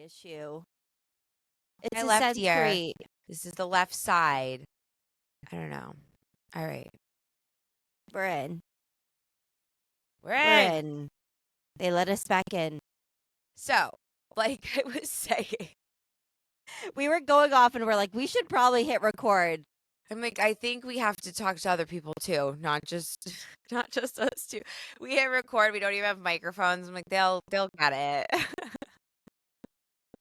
issue. My It's a left ear. sensory. This is the left side. I don't know. All right. We're in. We're We're in. in. They let us back in. So, like I was saying, We were going off and we're like, we should probably hit record. I'm like, I think we have to talk to other people too, not just us two. We hit record. We don't even have microphones. I'm like, they'll get it.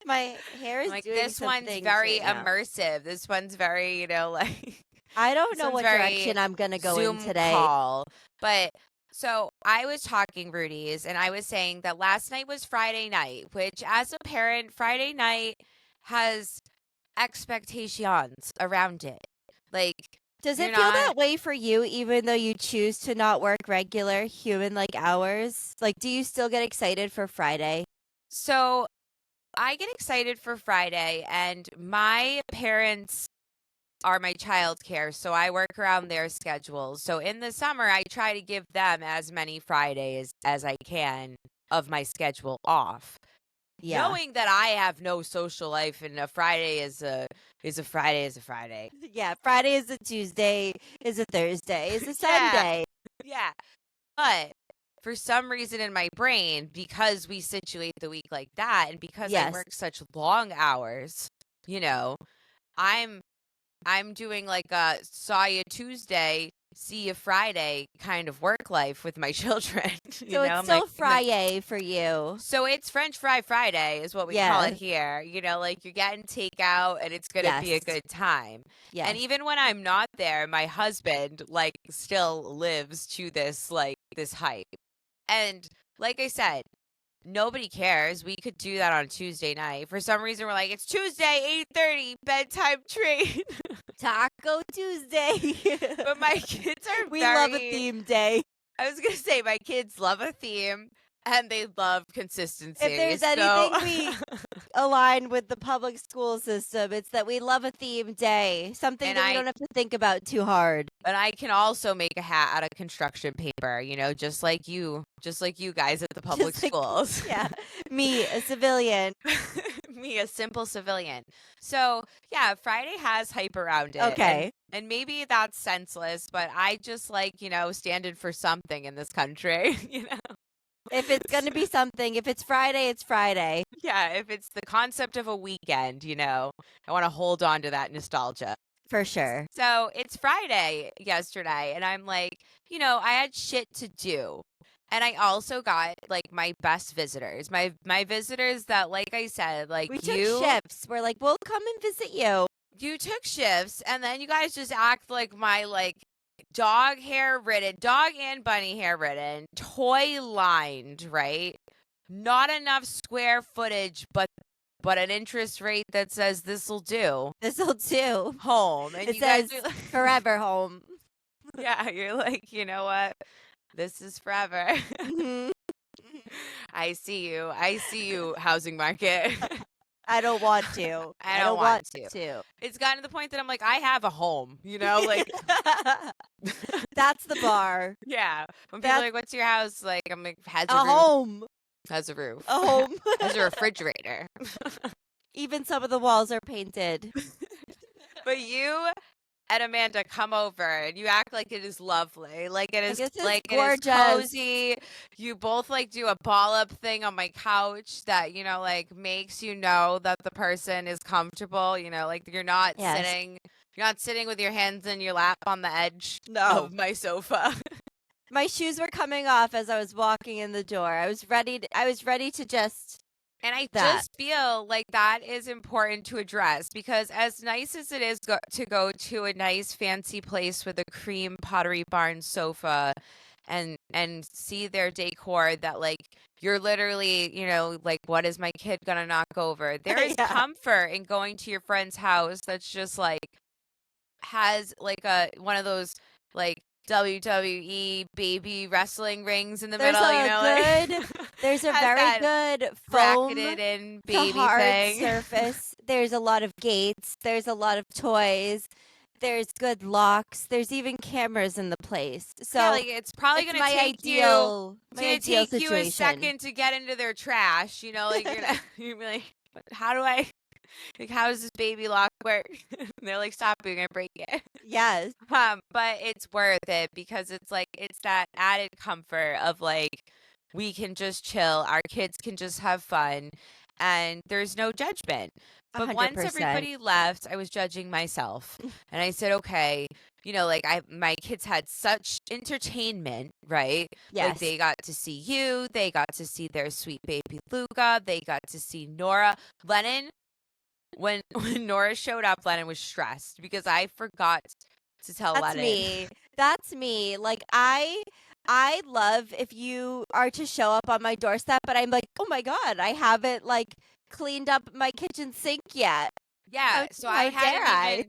My hair is I'm like, doing this some one's things very right now. immersive. This one's very, like. I don't This know one's what very direction I'm going to go Zoom in today. call. But so I was talking, Rooties, and I was saying that last night was Friday night, which as a parent, Friday night has expectations around it. Like, Does you're it feel not. that way for you, even though you choose to not work regular human-like hours? Like, do you still get excited for Friday? So I get excited for Friday, and my parents are my childcare, so I work around their schedules. So in the summer, I try to give them as many Fridays as I can of my schedule off. Yeah. Knowing that I have no social life and a Friday is a Friday. Yeah, Friday is a Tuesday, is a Thursday, is a Yeah. Sunday. Yeah. But for some reason in my brain, because we situate the week like that and because I Yes. work such long hours, I'm doing like a saw you Tuesday, see you Friday kind of work life with my children. So it's still Friday for you. So it's French Fry Friday is what we call it Yeah. here. Like you're getting takeout and it's going to be a Yes. good time. Yes. And even when I'm not there, my husband like still lives to this hype. And like I said, nobody cares. We could do that on Tuesday night. For some reason, we're like, it's Tuesday, 8:30, bedtime treat. Taco Tuesday. But my kids are We love a theme day. I was going to say, my kids love a theme and they love consistency. If there's anything we align with the public school system, it's that we love a theme day. Something that we don't have to think about too hard. And I can also make a hat out of construction paper, just like you guys at the public schools. Yeah. Me, a civilian. Me, a simple civilian. So, yeah, Friday has hype around it. Okay. And maybe that's senseless, but I just like, standing for something in this country, If it's going to be something, if it's Friday, it's Friday. Yeah, if it's the concept of a weekend, I want to hold on to that nostalgia. For sure. So it's Friday yesterday, and I'm like, I had shit to do. And I also got like my best visitors, my visitors that, like I said, like we took shifts. We're like, we'll come and visit you. You took shifts, and then you guys just act like my dog and bunny hair ridden, toy lined, right? Not enough square footage, but an interest rate that says this'll do. This'll do. Home. And it says forever home. Yeah, you're like, you know what? This is forever. Mm-hmm. I see you, housing market. I don't want to. I don't want to. to. It's gotten to the point that I'm like, I have a home, like. That's the bar. Yeah. When people are like, what's your house? Like, I'm like, has a roof. Home. Has a roof. A home. Has a refrigerator. Even some of the walls are painted. But you and Amanda come over and you act like it is lovely. Like it is like gorgeous. It is cozy. You both do a ball up thing on my couch that, makes that the person is comfortable. Like you're not sitting with your hands in your lap on the edge of my sofa. My shoes were coming off as I was walking in the door. I was ready to just. And I just feel like that is important to address because as nice as it is to go to a nice fancy place with a cream Pottery Barn sofa and see their decor that you're literally, what is my kid going to knock over? There is comfort in going to your friend's house that's just has one of those WWE baby wrestling rings in the middle, There's a very good foam in baby to hard thing. surface. There's a lot of gates. There's a lot of toys. There's good locks. There's even cameras in the place. So it's probably going to take you a second to get into their trash. You're be like, how do I, like, how does this baby lock work? And they're like, stop, you're going to break it. Yes. But it's worth it because it's like, it's that added comfort of like, we can just chill. Our kids can just have fun and there's no judgment. But once 100%. everybody left, I was judging myself and I said, okay, you know, like my kids had such entertainment, right? Yes. Like they got to see you, they got to see their sweet baby Luca, they got to see Nora. Lennon, when Nora showed up, Lennon was stressed because I forgot to tell Lennon. That's me. Like I love if you are to show up on my doorstep, but I'm like, oh my God, I haven't like cleaned up my kitchen sink yet. Yeah, so I hadn't even.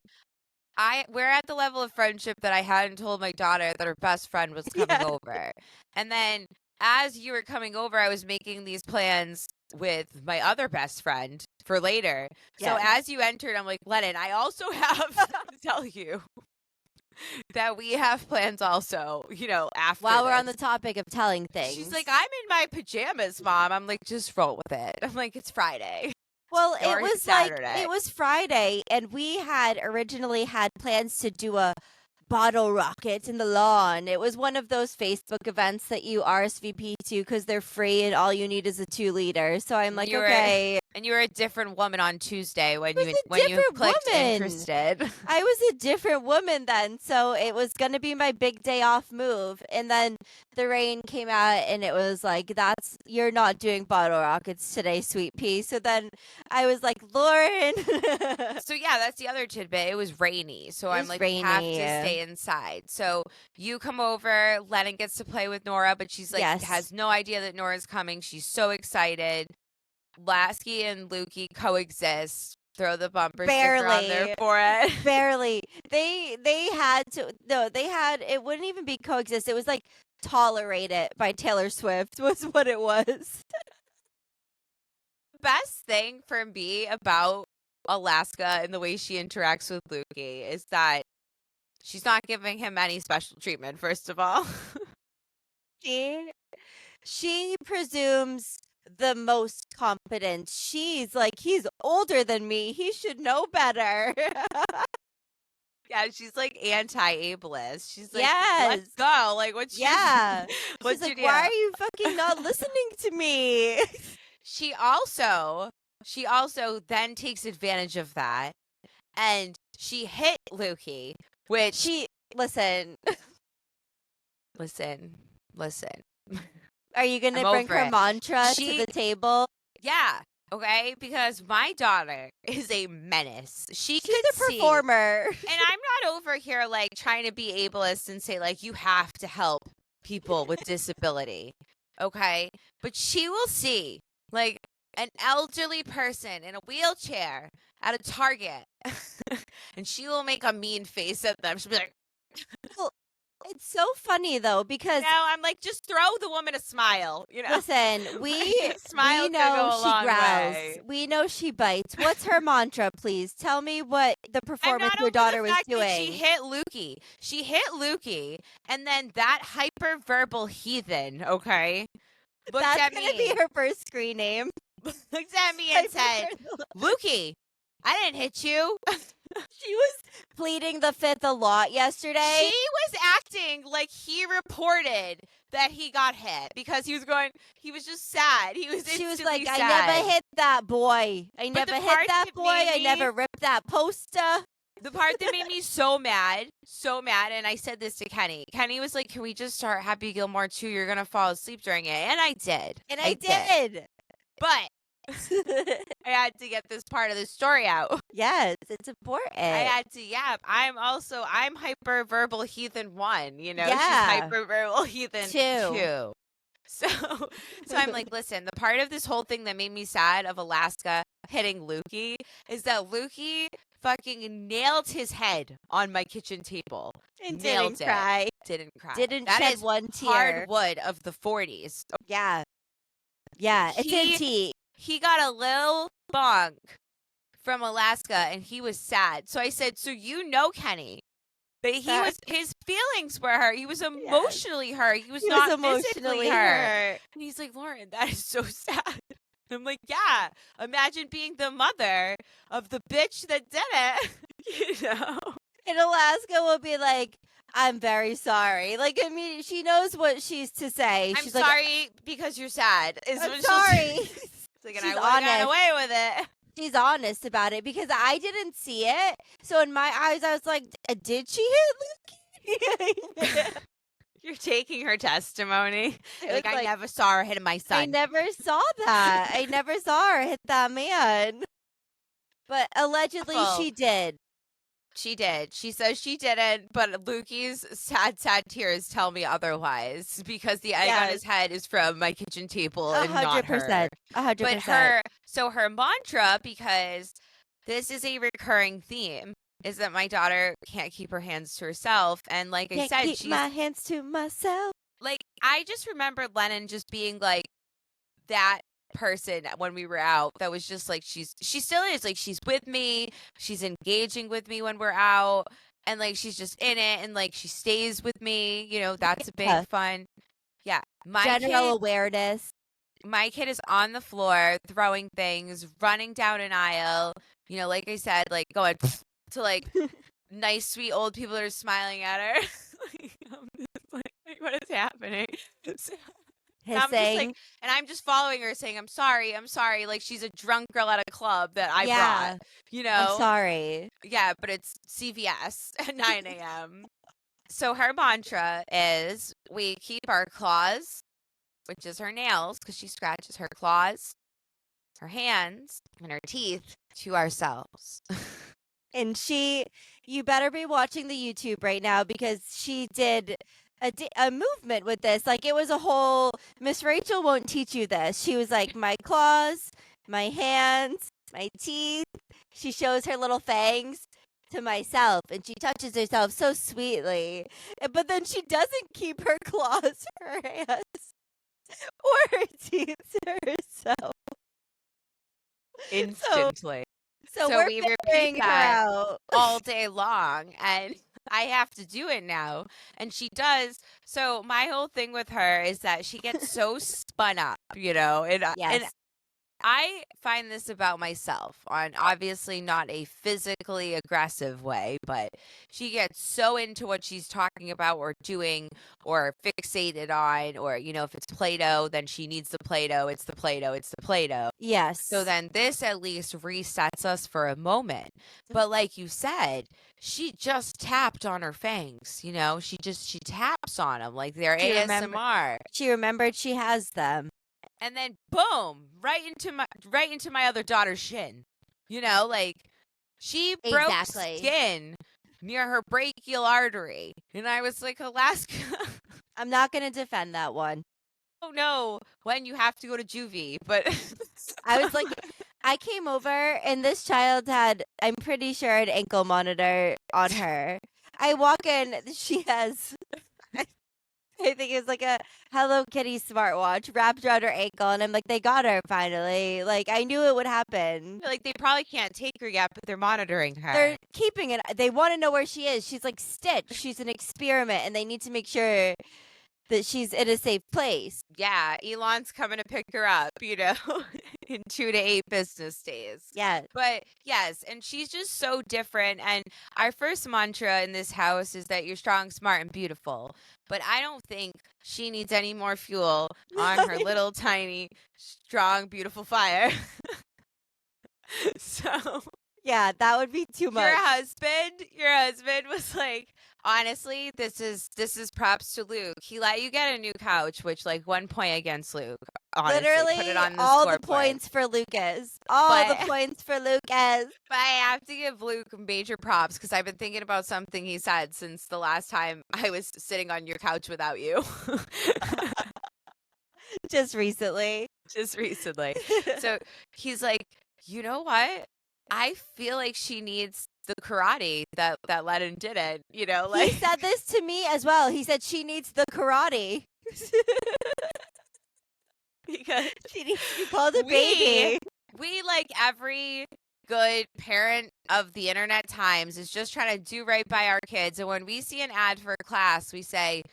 We're at the level of friendship that I hadn't told my daughter that her best friend was coming over. And then as you were coming over, I was making these plans with my other best friend for later. So as you entered, I'm like, Lennon, I also have to tell you that we have plans also, you know, after While we're this. on the topic of telling things. She's like, I'm in my pajamas, Mom. I'm like, just roll with it. I'm like, it's Friday. Well, Or it was Saturday. like, it was Friday, and we had originally had plans to do a bottle rocket in the lawn. It was one of those Facebook events that you RSVP to because they're free and all you need is a 2-liter. So I'm like, okay. And you were a different woman on Tuesday when you clicked woman. interested. I was a different woman then, so it was going to be my big day off move. And then the rain came out and it was like, you're not doing bottle rockets today, sweet pea. So then I was like, Lauren. So yeah, that's the other tidbit. It was rainy. So I'm like, we have to stay inside. So you come over, Lennon gets to play with Nora, but she's like, has no idea that Nora's coming. She's so excited. Lasky and Lukey coexist. Throw the bumper sticker on their forehead. Barely. They had to. No, they had. It wouldn't even be coexist. It was like Tolerate It by Taylor Swift was what it was. The best thing for me about Alaska and the way she interacts with Lukey is that she's not giving him any special treatment, first of all. She presumes the most competent. She's like, he's older than me. He should know better. Yeah, she's like anti-ableist. She's like, yes. Let's go. Like, what's your She's like, why are you fucking not listening to me? She also then takes advantage of that and she hit Lukey, which listen. Are you going to bring her mantra to the table? Yeah. Okay. Because my daughter is a menace. She's a performer. And I'm not over here like trying to be ableist and say like, you have to help people with disability. Okay. But she will see like an elderly person in a wheelchair at a Target and she will make a mean face at them. She'll be like, well, it's so funny though because I'm like, just throw the woman a smile. You know, listen, we know she growls, we know she bites. What's her mantra? Please tell me what the performance your daughter was doing. She hit Lukey, and then that hyper-verbal heathen. Okay, that's gonna be her first screen name. Looked at me and said, "Lukey, I didn't hit you." She was pleading the fifth a lot yesterday. She was acting like he reported that he got hit because he was just sad. She was like, sad. I never hit that boy. I never ripped that poster. The part that made me so mad, and I said this to Kenny. Kenny was like, can we just start Happy Gilmore 2? You're going to fall asleep during it. And I did. I did. But I had to get this part of the story out. Yes, it's important. I had to yap. I'm hyper-verbal heathen 1, you know? Yeah. She's hyper-verbal heathen 2. So I'm like, listen, the part of this whole thing that made me sad of Alaska hitting Lukey is that Lukey fucking nailed his head on my kitchen table. And didn't cry. Didn't shed one tear. Hardwood of the 40s. Yeah. Yeah, it's antique. He got a little bonk from Alaska, and he was sad. So I said, so you know, Kenny, but his feelings were hurt. He was emotionally hurt. He was not physically hurt. And he's like, Lauren, that is so sad. I'm like, yeah, imagine being the mother of the bitch that did it. You know? And Alaska will be like, I'm very sorry. Like, I mean, she knows what she's to say. I'm She's like, sorry because you're sad. Is I'm what she'll sorry. say. It's like, and I She's would have gotten honest. away with it. She's honest about it because I didn't see it. So in my eyes, I was like, did she hit Lukey? You're taking her testimony. It Like, was I like, never saw her hit my I son. never saw that. I never saw her hit that man. But allegedly Awful. she did. She did. She says she didn't, but Lukey's sad, sad tears tell me otherwise because the egg on his head is from my kitchen table and not her. 100%. 100%. But her mantra, because this is a recurring theme, is that my daughter can't keep her hands to herself. And like I said, keep my hands to myself. Like, I just remember Lennon just being like that person when we were out that was just like she still is, like, she's with me, she's engaging with me when we're out, and like she's just in it, and like she stays with me, you know, that's a big fun. Yeah, General awareness. My kid is on the floor throwing things, running down an aisle, you know, like I said, like going to like nice sweet old people that are smiling at her. Like, I'm just like, what is happening? I'm just like, and I'm just following her saying, I'm sorry. Like she's a drunk girl at a club that I brought, you know? I'm sorry. Yeah, but it's CVS at 9 a.m. So her mantra is we keep our claws, which is her nails, because she scratches her claws, her hands, and her teeth, to ourselves. And you better be watching the YouTube right now because she did a movement with this. Like, it was a whole, Miss Rachel won't teach you this. She was like, my claws, my hands, my teeth. She shows her little fangs to myself and she touches herself so sweetly. But then she doesn't keep her claws, her hands, or her teeth to herself. Instantly. So we we're repeat that out all day long, and I have to do it now. And she does. So my whole thing with her is that she gets so spun up, you know, and I find this about myself, on obviously not a physically aggressive way, but she gets so into what she's talking about or doing or fixated on, or, you know, if it's Play-Doh, then she needs the Play-Doh. It's the Play-Doh. It's the Play-Doh. Yes. So then this at least resets us for a moment. But like you said, she just tapped on her fangs, you know, she taps on them like they're ASMR. She remembered she has them. And then boom, right into my other daughter's shin. You know, like she broke skin near her brachial artery. And I was like, Alaska, I'm not going to defend that one. Oh no, when you have to go to juvie, but I was like, I came over and this child had, I'm pretty sure, an ankle monitor on her. I walk in, she has, I think it was like a Hello Kitty smartwatch wrapped around her ankle, and I'm like, they got her finally. Like, I knew it would happen. Like, they probably can't take her yet, but they're monitoring her. They're keeping it. They want to know where she is. She's like Stitch. She's an experiment, and they need to make sure that she's in a safe place. Yeah, Elon's coming to pick her up, you know, in 2 to 8 business days. Yeah. But yes, and she's just so different. And our first mantra in this house is that you're strong, smart, and beautiful. But I don't think she needs any more fuel on her little, tiny, strong, beautiful fire. So yeah, that would be too much. Your husband was like, honestly, this is props to Luke. He let you get a new couch, which, like, 1 point against Luke. Honestly, literally, put it on the all scoreboard. the points for Lucas. All the points for Lucas. But I have to give Luke major props because I've been thinking about something he said since the last time I was sitting on your couch without you. Just recently. So he's like, you know what? I feel like she needs the karate that Lennon didn't, you know? Like, he said this to me as well. He said she needs the karate. Because she needs to be called a baby. We, like every good parent of the internet times, is just trying to do right by our kids. And when we see an ad for a class, we say,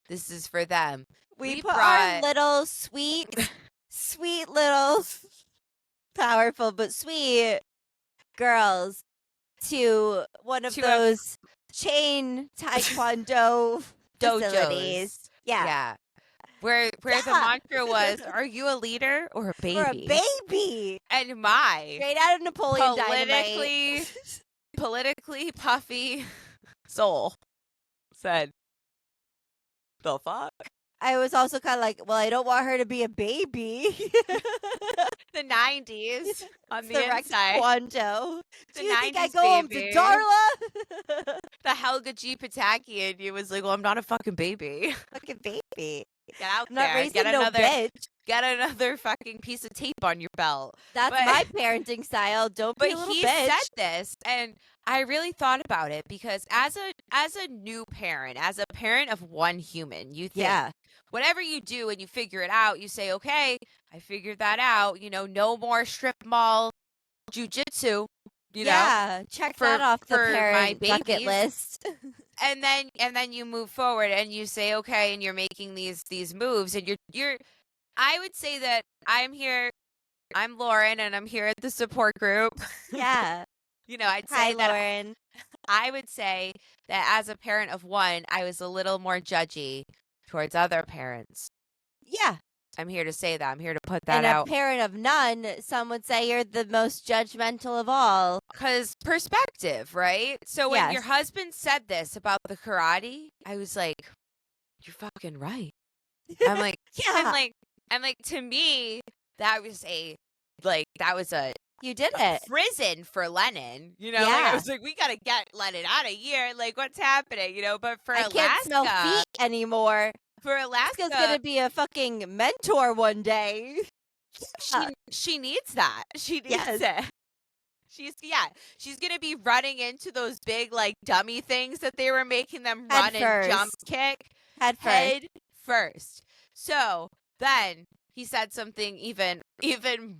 this is for them. We put our little sweet little powerful but sweet girls to one of To a those chain taekwondo facilities. dojos. Yeah. Yeah. Where the Yeah. mantra was, "Are you a leader or a Or a baby?" baby. And my Straight out of Napoleon Dynamite. politically puffy soul said, "The fuck?" I was also kind of like, well, I don't want her to be a baby. The 90s on the Direct inside. Kwando. The Do you think I 90s go home to baby. Darla? The Helga G. Pataki in you was like, "Well, I'm not a fucking baby. Fucking baby. Get out I'm not there. raising no bitch. Get another fucking piece of tape on your belt." That's But- my parenting style. Don't be But a little he bitch. said this, and I really thought about it because as a new parent, as a parent of one human, you think Yeah. whatever you do and you figure it out, you say, "Okay, I figured that out. No more strip mall jujitsu." Yeah. Check for- that off the for my parent bucket babies. list. And then you move forward and you say, "Okay," and you're making these moves, and you're. I would say that I'm here. I'm Lauren, and I'm here at the support group. Yeah. I'd say Hi, that Lauren. I would say that as a parent of one, I was a little more judgy towards other parents. Yeah. I'm here to say that. I'm here to put that And out. a parent of none, some would say you're the most judgmental of all. Because perspective, right? So when your Yes. husband said this about the karate, I was like, "You're fucking right." I'm like, Yeah. I'm like, to me, that was a You did it. prison for Lennon. Like, I Yeah. was like, we gotta get Lennon out of here. Like, what's happening? But for I Alaska, can't smell feet anymore. for Alaska's Alaska's gonna be a fucking mentor one day. she needs that. She needs Yes. it. She's gonna be running into those big like dummy things that they were making them run and jump kick Head first. So then he said something even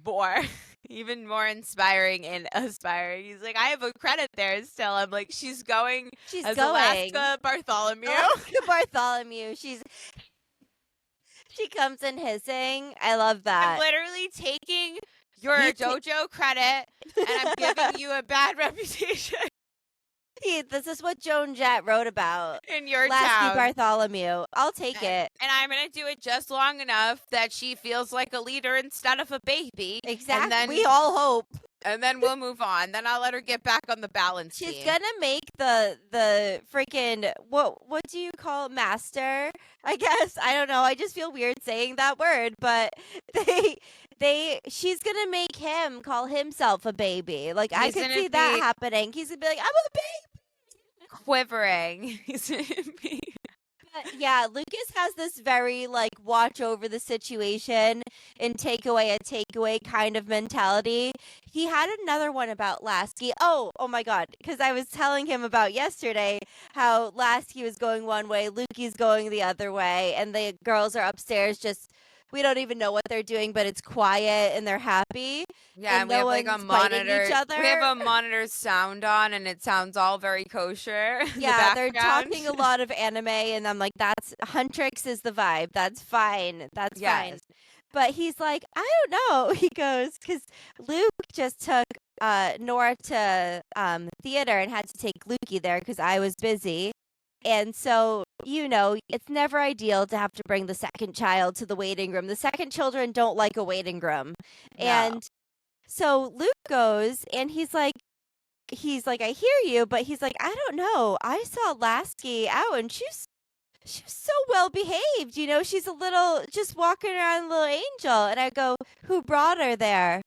more even more inspiring and aspiring. He's like, "I have a credit there still." I'm like, she's going She's as going. Alaska Bartholomew. Alaska Bartholomew. She comes in hissing. I love I'm that. literally taking your dojo credit and I'm giving you a bad reputation This is what Joan Jett wrote about. in your Lasky town. Bartholomew. I'll take it. And I'm going to do it just long enough that she feels like a leader instead of a baby. Exactly. And then, we all hope. And then we'll move on. Then I'll let her get back on the balance She's beam. gonna make the freaking what do you call it? Master? I guess. I don't know. I just feel weird saying that word, but she's gonna make him call himself a baby. Like I could see that happening. He's gonna be like, "I'm a baby," quivering. He's gonna be. But yeah, Lucas has this very like watch over the situation and take away a takeaway kind of mentality. He had another one about Lasky. Oh my God. Because I was telling him about yesterday how Lasky was going one way, Lukey's going the other way, and the girls are upstairs just, we don't even know what they're doing, but it's quiet and they're happy. Yeah, and we no have like a one's biting monitor. each other. We have a monitor sound on, and it sounds all very kosher. Yeah, they're talking a lot of anime, and I'm like, that's Huntrix is the vibe. That's fine. That's fine. But he's like, I don't know. He goes, because Luke just took Nora to theater and had to take Lukey there because I was busy. And so, it's never ideal to have to bring the second child to the waiting room. The second children don't like a waiting room. No. And so Luke goes and he's like, I hear you, but he's like, I don't know. I saw Lasky out and she's so well behaved. She's a little, just walking around a little angel. And I go, who brought her there?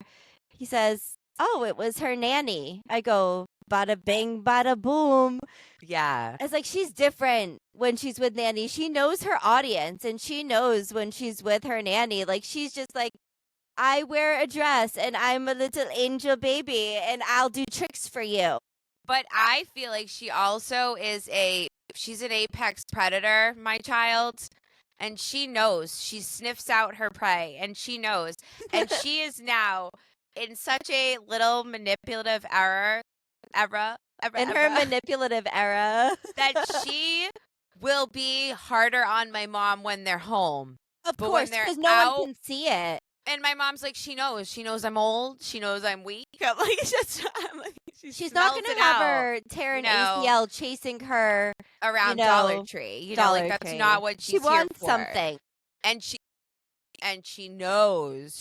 He says, oh, it was her nanny. I go, bada bing, bada boom. Yeah. It's like she's different when she's with nanny. She knows her audience and she knows when she's with her nanny. Like she's just like, I wear a dress and I'm a little angel baby and I'll do tricks for you. But I feel like she also is she's an apex predator, my child. And she knows. She sniffs out her prey and she knows. And she is now in such a little manipulative era, her manipulative era. that she will be harder on my mom when they're home. Of But course, when they're because no one can see it. And my mom's like, she knows I'm old, she knows I'm weak. I'm like, She's not going to have her tear an ACL chasing her around Dollar Tree. Like that's not what she's she wants here for. something. And she knows.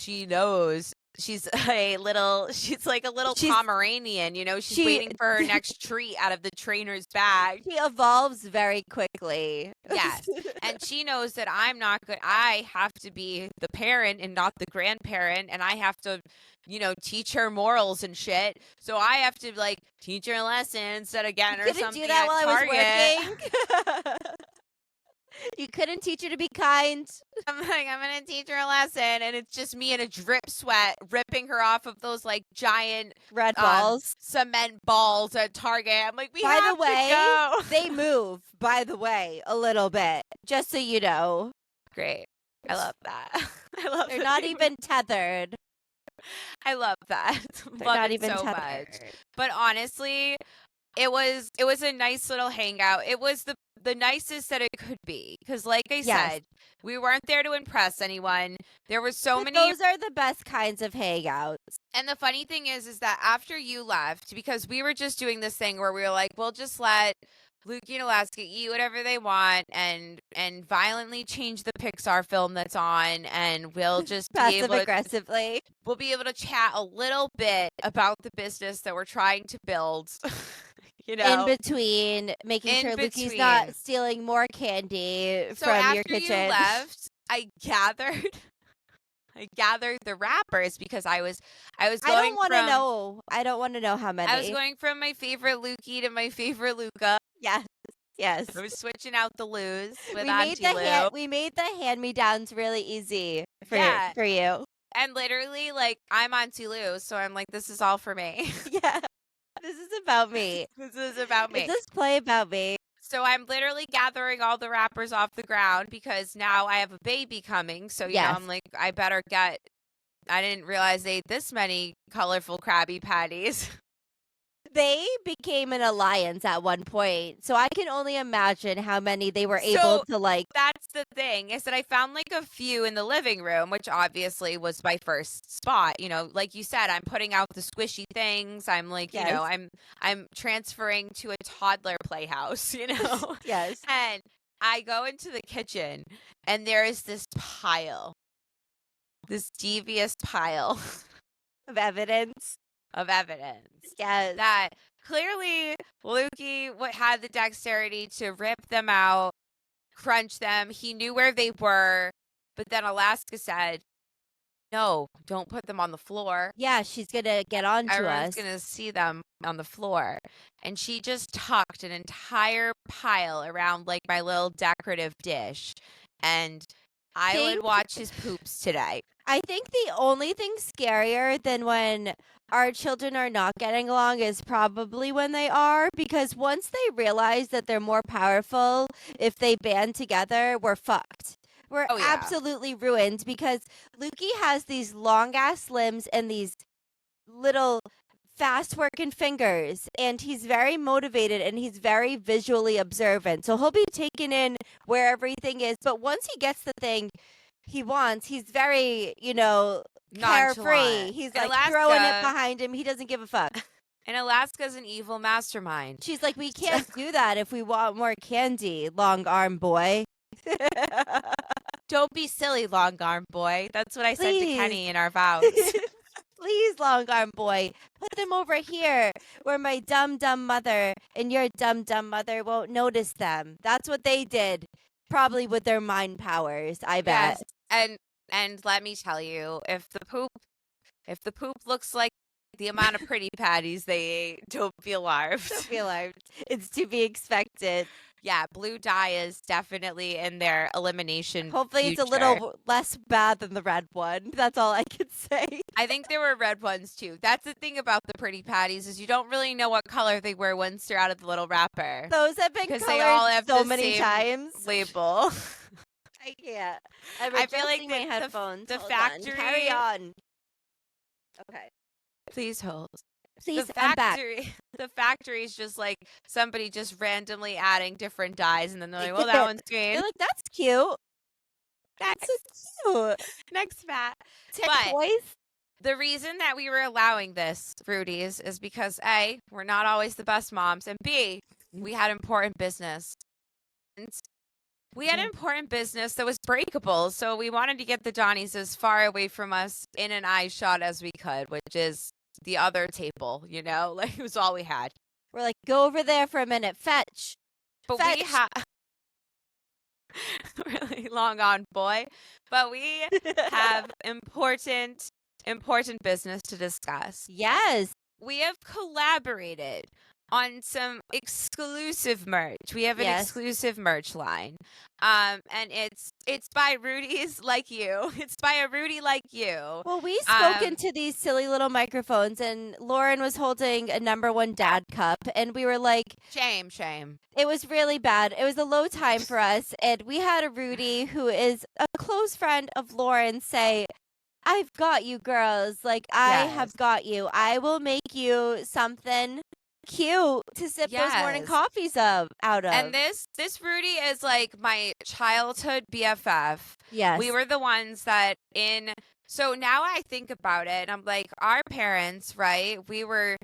She's like a little Pomeranian, she's waiting for her next treat out of the trainer's bag. She evolves very quickly. Yes. And she knows that I'm not good. I have to be the parent and not the grandparent, and I have to, teach her morals and shit. So I have to like teach her a lesson instead of getting her something. You couldn't do that while Target. I was working. You couldn't teach her to be kind. I'm like, I'm going to teach her a lesson. And it's just me in a drip sweat, ripping her off of those like giant red balls, cement balls at Target. I'm like, by the way, they move, by the way, a little bit, just so you know. Great. I love that. I love They're not even tethered. I love that. They're love not it even so tethered. much. But honestly, it was a nice little hangout. It was the nicest that it could be, because like I said, we weren't there to impress anyone. There were so many. Those are the best kinds of hangouts. And the funny thing is that after you left, because we were just doing this thing where we were like, we'll just let Luke and Alaska eat whatever they want and violently change the Pixar film that's on, and we'll just aggressively. We'll be able to chat a little bit about the business that we're trying to build. In between, making sure Lukey's not stealing more candy from your kitchen. So after you left, I gathered the wrappers, because I was going. I don't want to know. I don't want to know how many. I was going from my favorite Lukey to my favorite Luca. Yes. I was switching out the Lus with Auntie Lou. We made the hand-me-downs really easy for you. And literally, like, I'm Auntie Lou, so I'm like, this is all for me. Yeah. This is about me. This is about me. It's this play about me. So I'm literally gathering all the wrappers off the ground, because now I have a baby coming. So, you know, I'm like, I didn't realize they ate this many colorful Krabby Patties. They became an alliance at one point, so I can only imagine how many they were able to like. That's the thing, is that I found like a few in the living room, which obviously was my first spot. Like you said, I'm putting out the squishy things. I'm like, I'm transferring to a toddler playhouse, Yes. And I go into the kitchen, and there is this devious pile of evidence. Yes. That clearly Lukey had the dexterity to rip them out, crunch them. He knew where they were, but then Alaska said, no, don't put them on the floor. Yeah, she's going to get on to us. Everyone's going to see them on the floor. And she just tucked an entire pile around like my little decorative dish. And I would watch his poops today. I think the only thing scarier than when our children are not getting along is probably when they are, because once they realize that they're more powerful if they band together, we're fucked. We're absolutely ruined, because Lukey has these long ass limbs and these little fast working fingers, and he's very motivated and he's very visually observant. So he'll be taken in where everything is, but once he gets the thing he wants, he's very, carefree. He's like throwing it behind him. He doesn't give a fuck. And Alaska's an evil mastermind. She's like, we can't do that if we want more candy, long arm boy. Don't be silly, long arm boy. That's what I said to Kenny in our vows. Please, long arm boy, put them over here where my dumb mother and your dumb mother won't notice them. That's what they did. Probably with their mind powers, I bet. Yes. And let me tell you, if the poop looks like the amount of pretty patties they ate, don't be alarmed. Don't be alarmed. It's to be expected. Yeah, blue dye is definitely in their elimination. Hopefully future. It's a little less bad than the red one. That's all I can say. I think there were red ones too. That's the thing about the pretty patties, is you don't really know what color they were once they're out of the little wrapper. Those have been colored they all have so the many same times. Label. I can't. I feel like my headphones. The factory. Carry on. Okay. Please hold. Please, I'm back. The factory is just like somebody just randomly adding different dyes, and then they're like, well, that one's green. They're like, that's cute. That's Next, so cute. next fat. 10 But toys? the reason that we were allowing this, Rooties, is because A, we're not always the best moms, and B, we had important business. And we had important business that was breakable, so we wanted to get the Johnnies as far away from us in an eye shot as we could, which is the other table, like it was all we had. We're like, go over there for a minute. Fetch. But Fetch. we had really long on, boy. But we have important business to discuss. Yes. We have collaborated on some exclusive merch. We have an exclusive merch line. And it's by Rooties like you. It's by a Rudy like you. Well, we spoke into these silly little microphones, and Lauren was holding a #1 dad cup, and we were like, shame. It was really bad. It was a low time for us, and we had a Rudy who is a close friend of Lauren say, I've got you, girls. Like, I have got you. I will make you something cute to sip those morning coffees out of. And this Rudy is like my childhood BFF. Yes. We were the ones that so now I think about it and I'm like, our parents, right? We were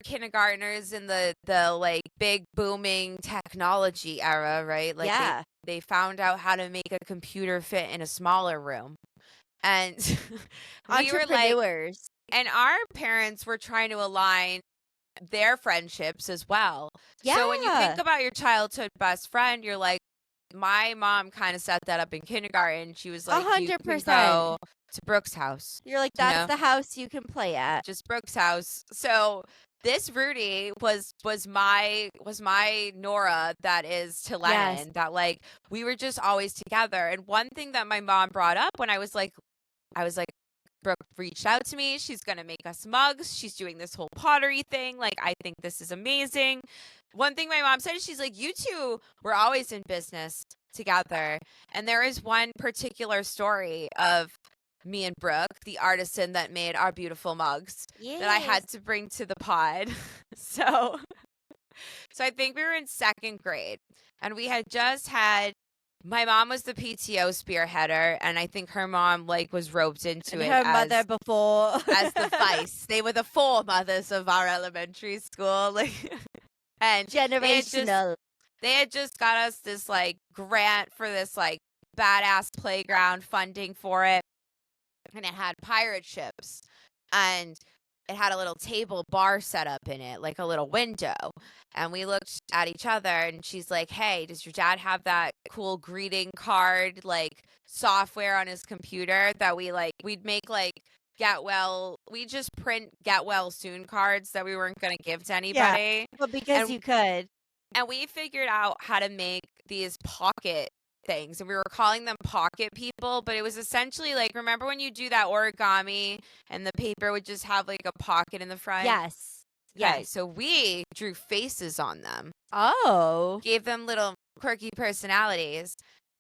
kindergartners in the like big booming technology era, right? Like they found out how to make a computer fit in a smaller room. And we were like, and our parents were trying to align their friendships as well. Yeah. So when you think about your childhood best friend, you're like, my mom kind of set that up in kindergarten. She was like, 100%. You can go to Brooke's house. You're like, that's the house you can play at. Just Brooke's house. So this Rudy was my Nora that is to Lennon, that like we were just always together. And one thing that my mom brought up when I was like, Brooke reached out to me. She's going to make us mugs. She's doing this whole pottery thing. Like, I think this is amazing. One thing my mom said is she's like, you two were always in business together. And there is one particular story of me and Brooke, the artisan that made our beautiful mugs, that I had to bring to the pod. So I think we were in 2nd grade. And we had just had, my mom was the PTO spearheader, and I think her mom like was roped into it. Her mother before as the vice. They were the foremothers of our elementary school, like, and generational. They had just got us this like grant for this like badass playground funding for it, and it had pirate ships, and it had a little table bar set up in it, like a little window. And we looked at each other and she's like, hey, does your dad have that cool greeting card, like software on his computer that we'd make like we just print get well soon cards that we weren't going to give to anybody. Well, because you could. And we figured out how to make these pocket things, and we were calling them pocket people, but it was essentially like, remember when you do that origami and the paper would just have like a pocket in the front? Yes. Okay, so we drew faces on them. Oh. Gave them little quirky personalities,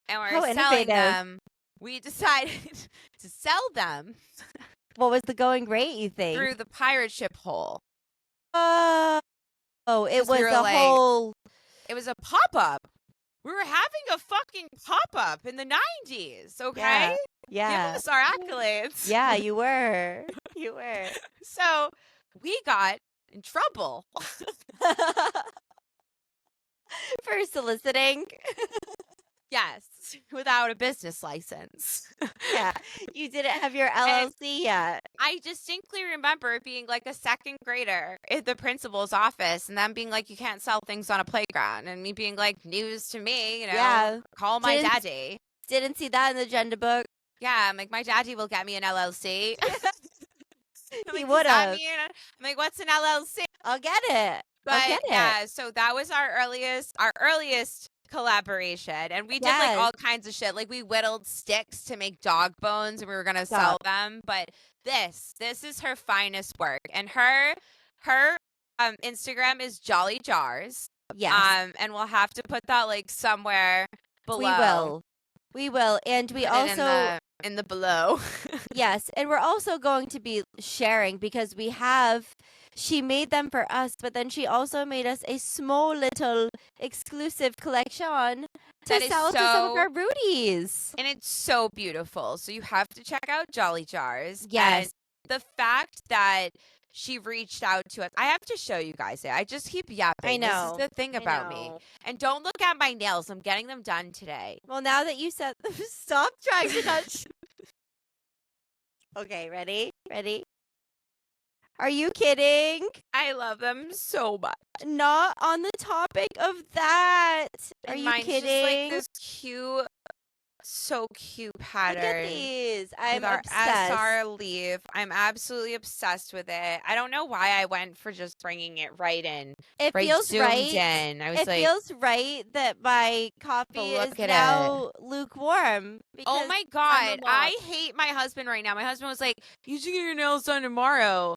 and we're selling them. We decided to sell them. What was the going rate, you think? Through the pirate ship hole. Oh, it was whole... It was a pop-up. We were having a fucking pop-up in the 90s, okay? Yeah. Give us our accolades. Yeah, you were. You were. So we got in trouble. For soliciting. Yes, without a business license. Yeah, you didn't have your LLC yet. I distinctly remember being like a 2nd grader at the principal's office and them being like, you can't sell things on a playground. And me being like, news to me, call my daddy. Didn't see that in the agenda book. Yeah, I'm like, my daddy will get me an LLC. He would have. I'm like, what's an LLC? I'll get it. But yeah, so that was our earliest collaboration, and we did like all kinds of shit. Like we whittled sticks to make dog bones, and we were gonna sell them. But this is her finest work, and her Instagram is Jolly Jars. Yes. And we'll have to put that like somewhere below. We will, and we put also in the below. Yes, and we're also going to be sharing because she made them for us, but then she also made us a small little exclusive collection to That is sell to some of so- our Rooties. And it's so beautiful. So you have to check out Jolly Jars. Yes. And the fact that she reached out to us. I have to show you guys it. I just keep yapping. I know. This is the thing I about me. know. And don't look at my nails. I'm getting them done today. Well, now that you said, stop trying to touch. Okay, ready? Ready? Are you kidding? I love them so much. Not on the topic of that. Are And you mine's kidding? just like this cute, so cute Look pattern. at these. I'm with our obsessed. SR leaf. I'm absolutely obsessed with it. I don't know why I went for just bringing it right in. It Right feels zoomed right. in. I was It like, feels right that my coffee is look at now lukewarm. oh because my I'm God, a I mom. hate my husband right now. My husband was like, you should get your nails done tomorrow.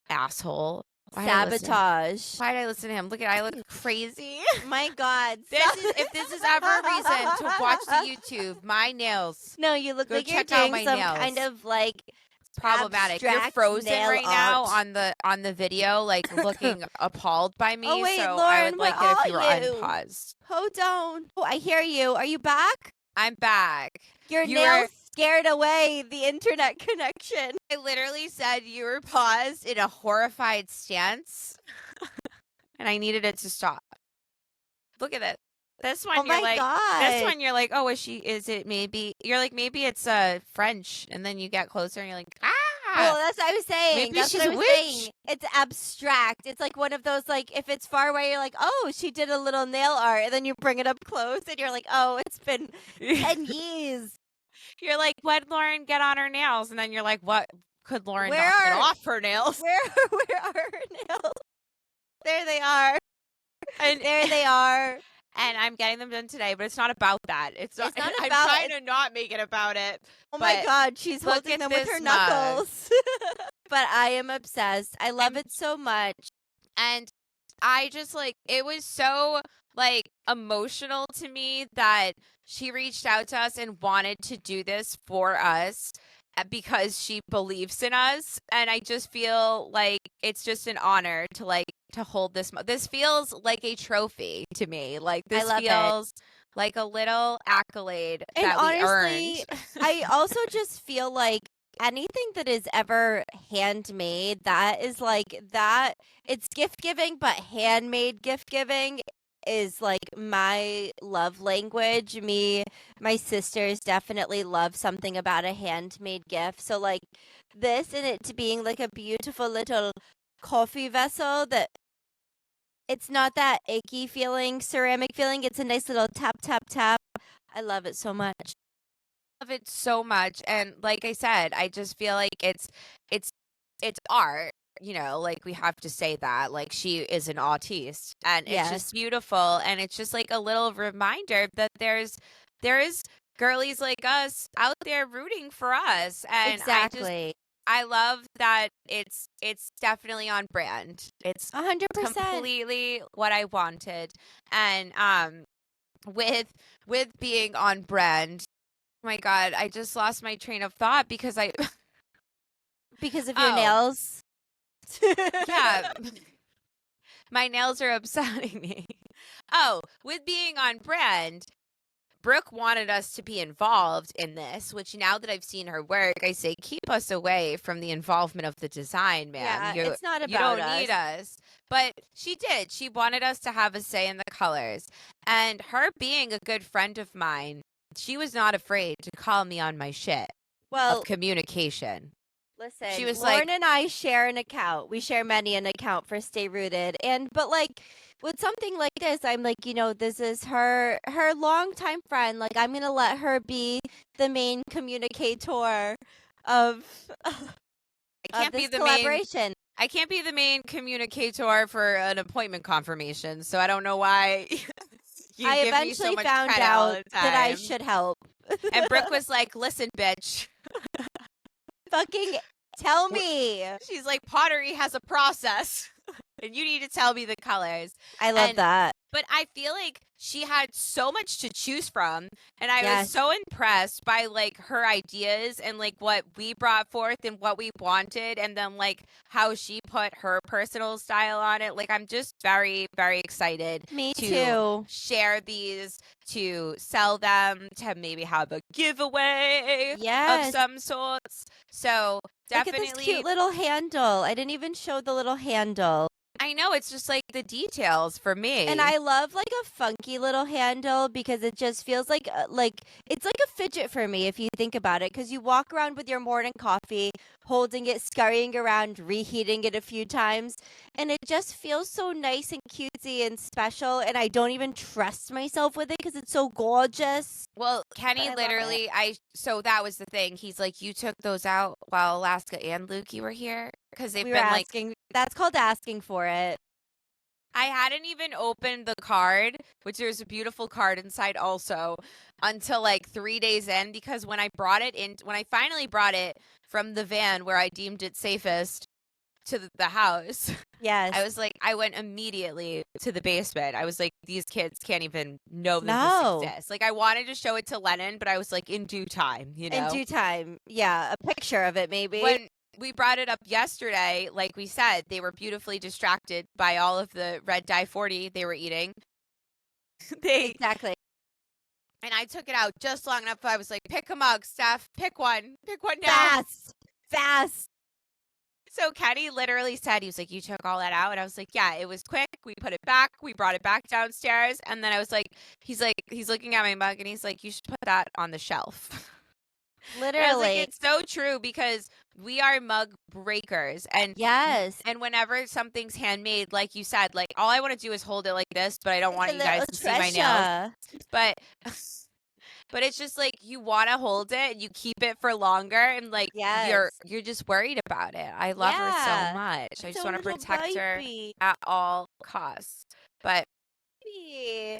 Asshole. Why did I listen to him? Sabotage. Why did I listen to him? Look at I look crazy. My God. If this is ever a reason to watch the YouTube, my nails. No, you look Go like you're check out doing my some nails. kind of like Problematic. You're abstract frozen nail right now art. on the video, like looking appalled by me. Oh, wait, so I Lauren, would like where it if you were are you? unpaused. Hold on. Oh, I hear you. Are you back? I'm back. Your You nails were- scared away the internet connection. I literally said you were paused in a horrified stance, and I needed it to stop. Look at it. This one, Oh you're my like, God. this one, you're like, oh, is it maybe? You're like, maybe it's French, and then you get closer, and you're like, ah. Well, that's what I was saying. Maybe That's she's what I a was witch. saying. It's abstract. It's like one of those, like, if it's far away, you're like, oh, she did a little nail art. And then you bring it up close, and you're like, oh, it's been 10 years. You're like, what Lauren get on her nails? And then you're like, what could Lauren Where not get are- off her nails? Where are her nails? There they are. And There they are. and I'm getting them done today, but it's not about that. It's not not I'm about trying it. to not make it about it. Oh my But God, she's look holding at them with this her mug. knuckles. But I am obsessed. I love I'm- it so much. And I just like it was so like emotional to me that she reached out to us and wanted to do this for us because she believes in us, and I just feel like it's just an honor to hold this. This feels like a trophy to me. Like I this love it. feels like a little accolade And that we honestly, earned. I also just feel like anything that is ever handmade, that is like that, it's gift giving, but handmade gift giving is like my love language. My sisters definitely love something about a handmade gift. So like this and it to being like a beautiful little coffee vessel that it's not that icky feeling, ceramic feeling. It's a nice little tap, tap, tap. I love it so much. Love it so much, and like I said, I just feel like it's art, like we have to say that, like she is an artiste, and it's Yes. just beautiful, and it's just like a little reminder that there is girlies like us out there rooting for us, and Exactly. I love that it's definitely on brand. It's 100%. completely what I wanted, and with being on brand. Oh my God, I just lost my train of thought because Because of your Oh. nails. yeah, my nails are upsetting me. Oh, with being on brand, Brooke wanted us to be involved in this, which now that I've seen her work, I say keep us away from the involvement of the design, man. Yeah, it's not about you don't us. need us. But she did. She wanted us to have a say in the colors. And her being a good friend of mine, she was not afraid to call me on my shit Well, of communication. listen, she was Lauren like- and I share an account. We share many an account for Stay Rooted. But like with something like this, I'm like, this is her longtime friend. Like I'm gonna let her be the main communicator of I can't this be the main collaboration. I can't be the main communicator for an appointment confirmation, so I don't know why you I give me so eventually much found credit all out the that I time. should help. And Brooke was like, "Listen, bitch." Fucking tell me. She's like, "Pottery has a process, and you need to tell me the colors." I love And- that. But I feel like she had so much to choose from, and I was Yes. so impressed by like her ideas and like what we brought forth and what we wanted, and then like how she put her personal style on it. Like I'm just very, very excited Me to too. share these, to sell them, to maybe have a giveaway of Yes. some sorts. So Look at this definitely, cute little handle. I didn't even show the little handle. I know it's just like the details for me. And I love like a funky little handle because it just feels like it's like a fidget for me if you think about it, because you walk around with your morning coffee, holding it, scurrying around, reheating it a few times, and it just feels so nice and cutesy and special, and I don't even trust myself with it because it's so gorgeous. Well, Kenny I love literally, so that was the thing. He's like, you took those out while Alaska and Lukey were here? Because they've We were been like, asking. That's called asking for it. I hadn't even opened the card, which there's a beautiful card inside also, until like 3 days in, because when I finally brought it from the van where I deemed it safest to the house, Yes. I was like, I went immediately to the basement. I was like, these kids can't even know that No. this exists. Like, I wanted to show it to Lennon, but I was like, in due time, you know? In due time. Yeah, a picture of it maybe. When we brought it up yesterday, like we said, they were beautifully distracted by all of the red dye 40 they were eating. Exactly. And I took it out just long enough. I was like, pick a mug, Steph. Pick one now. Fast. So Kenny literally said, he was like, you took all that out? And I was like, yeah, it was quick. We put it back. We brought it back downstairs. And then I was like, he's looking at my mug and he's like, you should put that on the shelf. Literally. And I was like, it's so true, because we are mug breakers. And yes. And whenever something's handmade, like you said, like all I want to do is hold it like this, but I don't want you guys to see my nails. But it's just like you want to hold it and you keep it for longer, and like you're just worried about it. I love her so much. I just want to protect her at all costs. But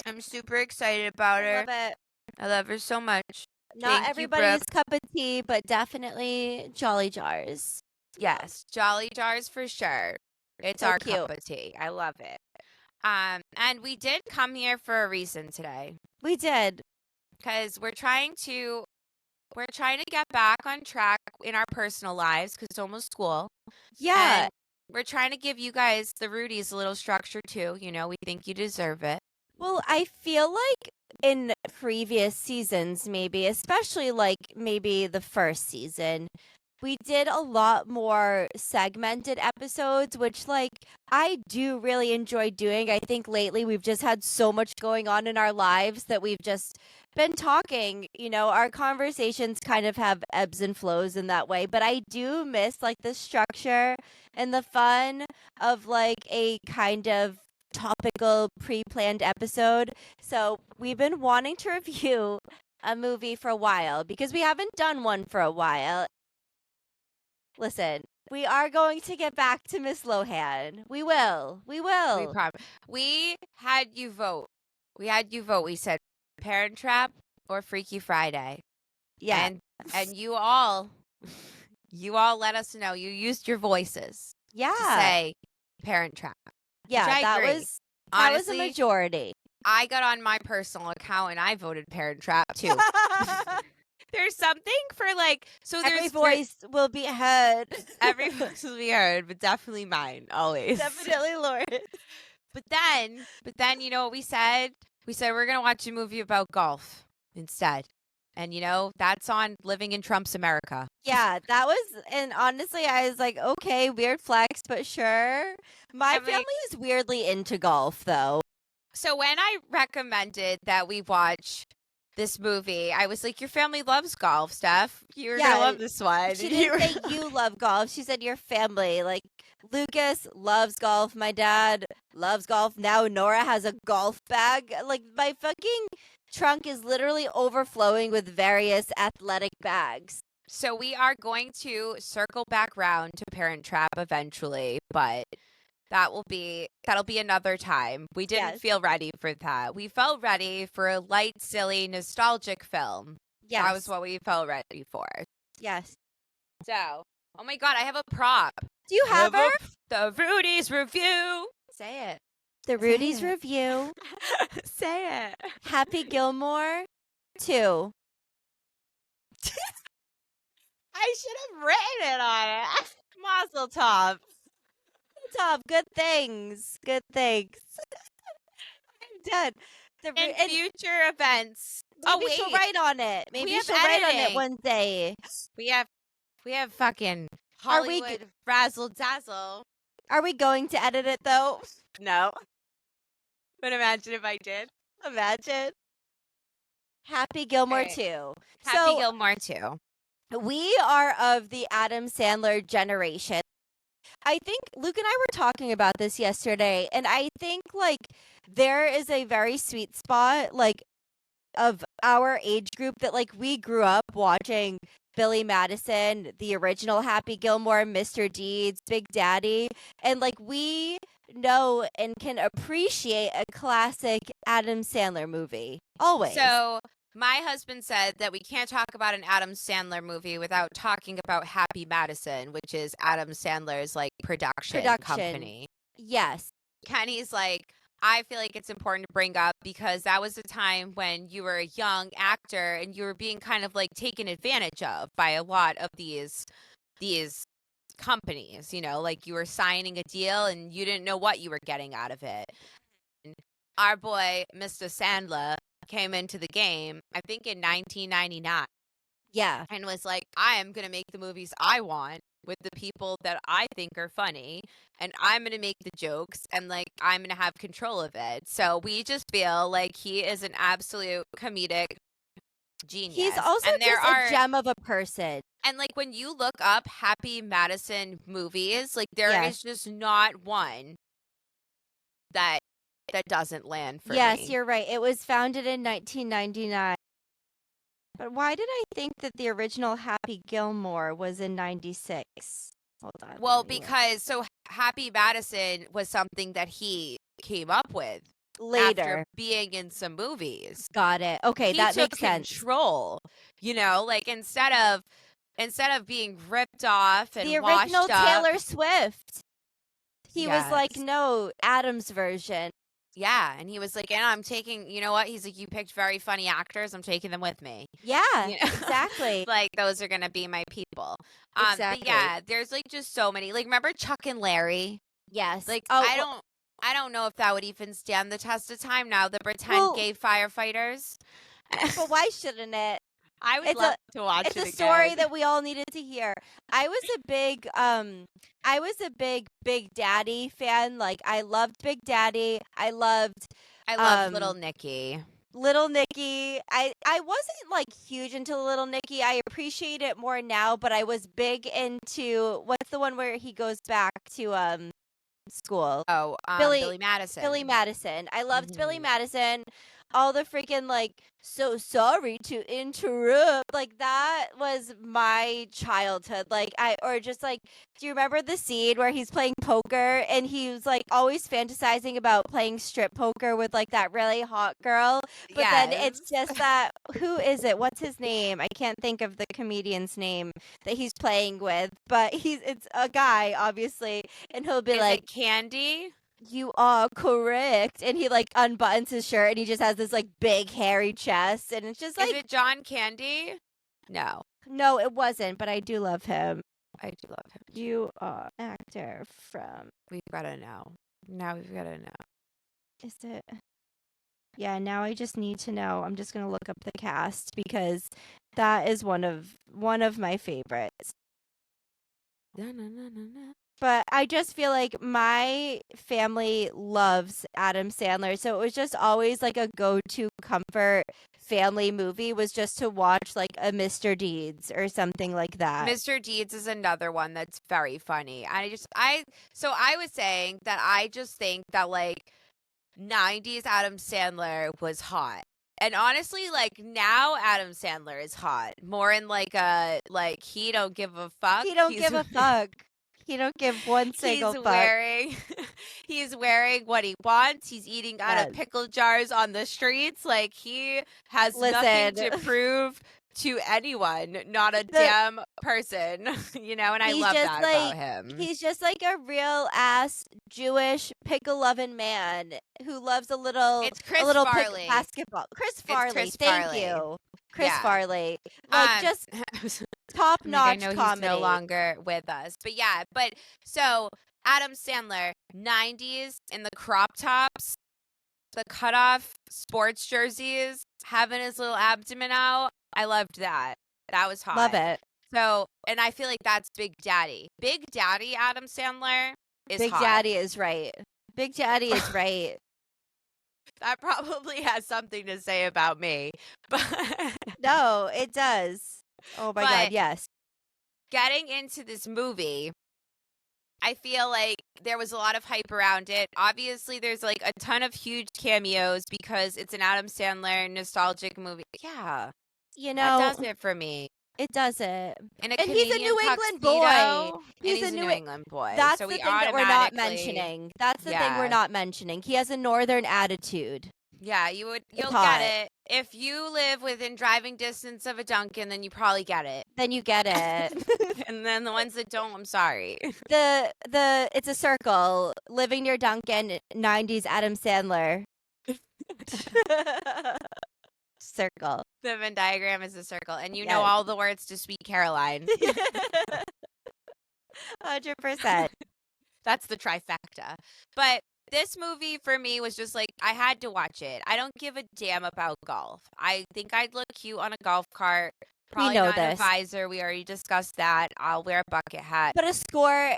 I'm super excited about her. Love it. I love her so much. Not everybody's cup of tea, but definitely Jolly Jars. Yes, Jolly Jars for sure. It's So our cute. cup of tea. I love it. And we did come here for a reason today, We did. because we're trying to get back on track in our personal lives, because it's almost school. Yeah. And we're trying to give you guys, the Rooties, a little structure too. You know, we think you deserve it. Well, I feel like in previous seasons, maybe, especially like maybe the first season, we did a lot more segmented episodes, which like I do really enjoy doing. I think lately we've just had so much going on in our lives that we've just been talking. You know, our conversations kind of have ebbs and flows in that way, but I do miss like the structure and the fun of like a kind of topical pre-planned episode. So we've been wanting to review a movie for a while because we haven't done one for a while. Listen, we are going to get back to Miss Lohan. We will. We had you vote. We said Parent Trap or Freaky Friday. Yeah. And you all let us know. You used your voices. Yeah. To say Parent Trap. Yeah, that was a majority. I got on my personal account and I voted Parent Trap too. There's something for like, so every voice will be heard. Every voice will be heard, but definitely mine, always. Definitely Lauren. But then, you know what we said? We said we're gonna watch a movie about golf instead. And you know, that's on Living in Trump's America. Yeah, that was, and honestly, I was like, okay, weird flex, but sure. My family is weirdly into golf, though. So when I recommended that we watch this movie, I was like, your family loves golf, Steph. You're going to love this one. She didn't say you love golf. She said your family. Like, Lucas loves golf. My dad loves golf. Now Nora has a golf bag. Like, my fucking trunk is literally overflowing with various athletic bags. So we are going to circle back round to Parent Trap eventually, but that'll be another time. We didn't feel ready for that. We felt ready for a light, silly, nostalgic film. Yes. That was what we felt ready for. Yes. So, oh my God, I have a prop. Do you have her? The Rooties review. Say it. The Say Rooties it. review. Say it. Happy Gilmore 2. I should have written it on it. Mazel tov. Top, good things. Good things. I'm done. And future events. Maybe she'll write on it. Maybe have she'll write on it editing. one day. We have fucking Are we Hollywood razzle dazzle. Are we going to edit it though? No. But imagine if I did. Imagine. Happy Gilmore Alright. 2. Happy Gilmore 2. We are of the Adam Sandler generation. I think Luke and I were talking about this yesterday, and I think like there is a very sweet spot like of our age group that like we grew up watching Billy Madison, the original Happy Gilmore, Mr. Deeds, Big Daddy, and like we know and can appreciate a classic Adam Sandler movie. Always. So my husband said that we can't talk about an Adam Sandler movie without talking about Happy Madison, which is Adam Sandler's like production company. Yes. Kenny's like, I feel like it's important to bring up because that was the time when you were a young actor and you were being kind of like taken advantage of by a lot of these companies, you know, like you were signing a deal and you didn't know what you were getting out of it. And our boy, Mr. Sandler, came into the game, I think in 1999. Yeah. And was like, I am going to make the movies I want with the people that I think are funny, and I'm going to make the jokes, and like I'm going to have control of it. So we just feel like he is an absolute comedic genius. He's also just a gem of a person. And like when you look up Happy Madison movies, like there is just not one that doesn't land for me. Yes, you're right. It was founded in 1999. But why did I think that the original Happy Gilmore was in 96? Hold on. Well, because Happy Madison was something that he came up with later after being in some movies. Got it. Okay, that makes sense. Control, you know, like instead of being ripped off and the original washed up, Taylor Swift. He was like, no, Adam's version. Yeah, and he was like, and I'm taking, you know what? He's like, you picked very funny actors. I'm taking them with me. Yeah, you know? exactly. Like, those are going to be my people. Exactly. But yeah, there's like just so many. Like, remember Chuck and Larry? Yes. Like, I don't know if that would even stand the test of time now, the pretend gay firefighters. But why shouldn't it? I would love to watch it again. It's a story that we all needed to hear. I was a big Big Daddy fan. Like I loved Big Daddy. I loved Little Nicky. Little Nicky. I wasn't like huge into Little Nicky. I appreciate it more now, but I was big into what's the one where he goes back to school? Oh, Billy Madison. Billy Madison. I loved Billy Madison. All the freaking like, so sorry to interrupt. Like that was my childhood. Like do you remember the scene where he's playing poker and he was like always fantasizing about playing strip poker with like that really hot girl? But then it's just that, who is it? What's his name? I can't think of the comedian's name that he's playing with, but it's a guy, obviously. And he'll be like, Candy? You are correct. And he like unbuttons his shirt and he just has this like big hairy chest. And it's just like, is it John Candy? No, it wasn't, but I do love him. I do love him. You are actor from. We've got to know. Now we've got to know. Is it? Yeah, now I just need to know. I'm just going to look up the cast because that is one of my favorites. But I just feel like my family loves Adam Sandler. So it was just always like a go-to comfort family movie was just to watch like a Mr. Deeds or something like that. Mr. Deeds is another one that's very funny. So I was saying that I just think that like 90s Adam Sandler was hot. And honestly, like now Adam Sandler is hot. More in like a like he don't give a fuck. He don't give a fuck. He don't give one single fuck. He's wearing what he wants. He's eating out of pickle jars on the streets. Like he has nothing to prove to anyone, not a damn person, and I love that about him. He's just like a real ass Jewish pickle loving man who loves a little It's Chris Farley. Basketball. Chris Farley. Chris Thank Farley. you. Chris Yeah. Just top notch I know comedy. he's no longer with us. But so Adam Sandler, 90s in the crop tops, the cutoff sports jerseys, having his little abdomen out. I loved that. That was hot. Love it. So, and I feel like that's Big Daddy. Big Daddy Adam Sandler is Big hot. Daddy is right. Big Daddy is right. That probably has something to say about me. But No, it does. Oh my God, yes. Getting into this movie, I feel like there was a lot of hype around it. Obviously, there's like a ton of huge cameos because it's an Adam Sandler nostalgic movie. Yeah. That does it for me. It does it. And he's a New England boy. He's a New England boy. That's so the thing that we're not mentioning. That's the thing we're not mentioning. He has a northern attitude. Yeah, you'll get it. If you live within driving distance of a Dunkin', then you probably get it. Then you get it. And then the ones that don't, I'm sorry. It's a circle. Living near Dunkin', 90s Adam Sandler. Circle. The Venn diagram is a circle, and you know all the words to Sweet Caroline. 100%. That's the trifecta. But this movie for me was just like, I had to watch it. I don't give a damn about golf. I think I'd look cute on a golf cart. Probably we know not this. In a visor. We already discussed that. I'll wear a bucket hat. But a score.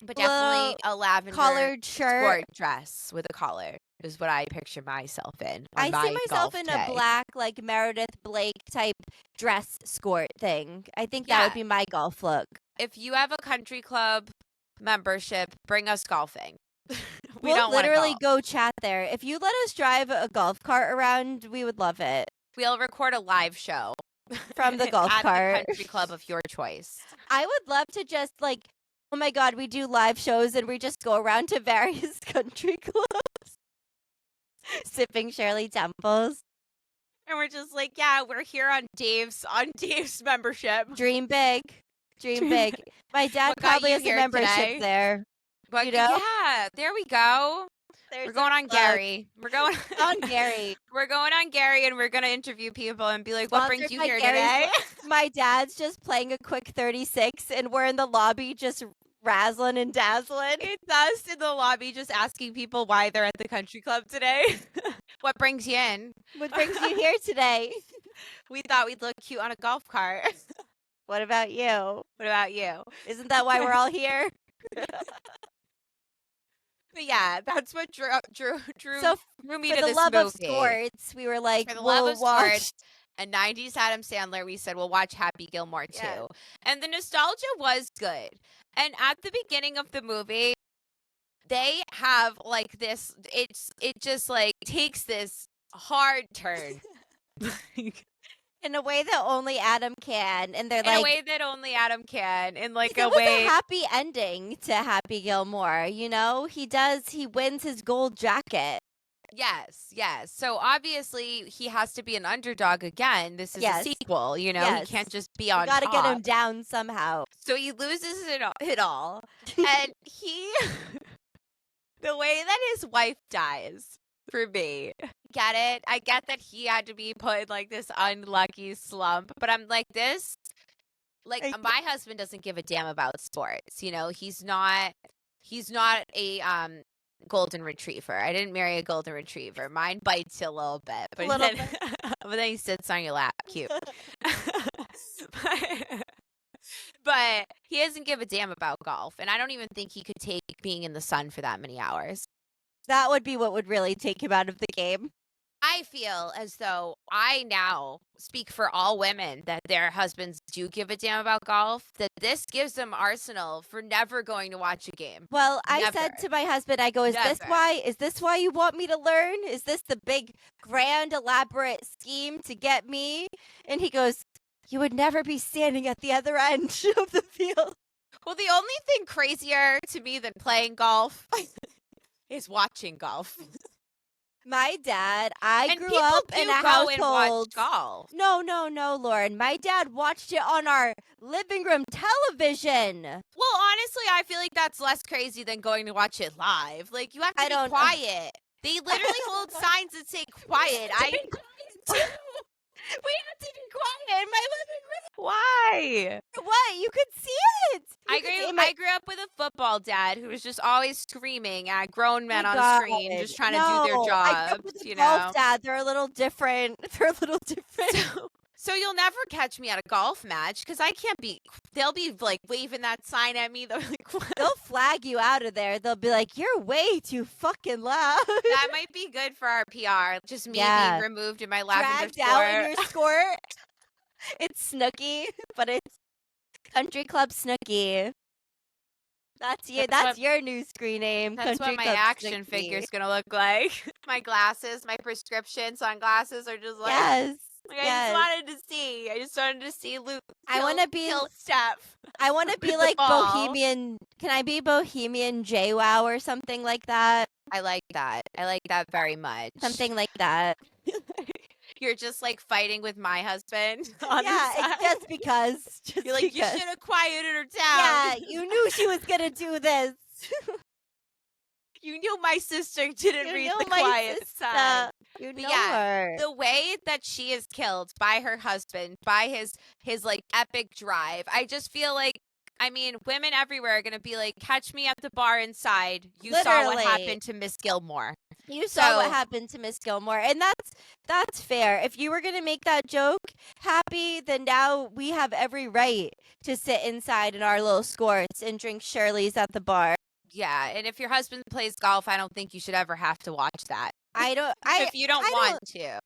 But definitely a lavender collared shirt. Sport dress with a collar is what I picture myself in. I see myself in a black, like Meredith Blake type dress skirt thing. I think that would be my golf look. If you have a country club membership, bring us golfing. We'll literally go chat there. If you let us drive a golf cart around, we would love it. We'll record a live show from the golf cart. At the country club of your choice. I would love to just like, oh my God, we do live shows and we just go around to various country clubs, sipping Shirley Temples. And we're just like, yeah, we're here on Dave's membership. Dream big. Dream big. My dad probably has a membership today? There. But yeah, there we go. We're going on Gary. We're going on Gary. We're going on Gary, and we're going to interview people and be like, what brings you here today? My dad's just playing a quick 36, and we're in the lobby just razzling and dazzling. It's us in the lobby just asking people why they're at the country club today. What brings you in? What brings you here today? We thought we'd look cute on a golf cart. What about you? What about you? Isn't that why we're all here? But yeah, that's what drew me to this movie. For the love of sports, we were like, for the love of sports, and 90s Adam Sandler, we said, we'll watch Happy Gilmore too. Yeah. And the nostalgia was good. And at the beginning of the movie, they have like this, it just like takes this hard turn. In a way that only Adam can, and they're in a way that only Adam can, in like a way. It was a happy ending to Happy Gilmore. You know, he wins his gold jacket. Yes. So obviously he has to be an underdog again. This is a sequel. You know, he can't just be on top. Got to get him down somehow. So he loses it all, and the way that his wife dies. For me. Get it? I get that he had to be put in like this unlucky slump, but I'm like this. Like my husband doesn't give a damn about sports. You know, he's not a golden retriever. I didn't marry a golden retriever. Mine bites you a little bit, but then he sits on your lap, cute. But he doesn't give a damn about golf, and I don't even think he could take being in the sun for that many hours. That would be what would really take him out of the game. I feel as though I now speak for all women that their husbands do give a damn about golf, that this gives them arsenal for never going to watch a game. Well, I said to my husband, I go, is this why you want me to learn? Is this the big, grand, elaborate scheme to get me? And he goes, you would never be standing at the other end of the field. Well, the only thing crazier to me than playing golf is watching golf. My dad, I And grew people up do in a go and watch household. golf. No, Lauren. My dad watched it on our living room television. Well, honestly, I feel like that's less crazy than going to watch it live. Like, you have to I be don't- quiet. They literally hold signs that say quiet. We had to be quiet in my living room. Why? What? You could see it. I grew up with a football dad who was just always screaming at grown men My on God. screen, just trying to do their No, I grew up jobs, with a you golf know? dad. They're a little different. So you'll never catch me at a golf match because I can't be. They'll be like waving that sign at me. They're like, what? They'll flag you out of there. They'll be like, "You're way too fucking loud." That might be good for our PR. Just me Yeah. being removed in my lavender Dragged out in your skirt. It's Snooky, but it's Country Club Snooky. That's your new screen name. That's Country what my Club action Snooky. figure's gonna look like. My glasses, my prescription sunglasses are just like. Yes. Like, I just wanted to see Luke. I want to be kill Steph. I want to be the like ball. Bohemian. Can I be Bohemian JWoww or something like that? I like that. I like that very much. Something like that. You're just like fighting with my husband on the Yeah, side. it's just because. You're like, you should have quieted her down. Yeah, you knew she was gonna do this. You knew my sister didn't read the my quiet sister. sign. You know yeah, her. The way that she is killed by her husband, by his like epic drive, I just feel like, I mean, women everywhere are gonna be like, catch me at the bar inside. You saw what Literally. happened to Miss Gilmore. You saw what happened to Miss Gilmore, and that's fair. If you were gonna make that joke, Happy, then now we have every right to sit inside in our little skirts and drink Shirley's at the bar. Yeah, and if your husband plays golf, I don't think you should ever have to watch that. If you don't want to.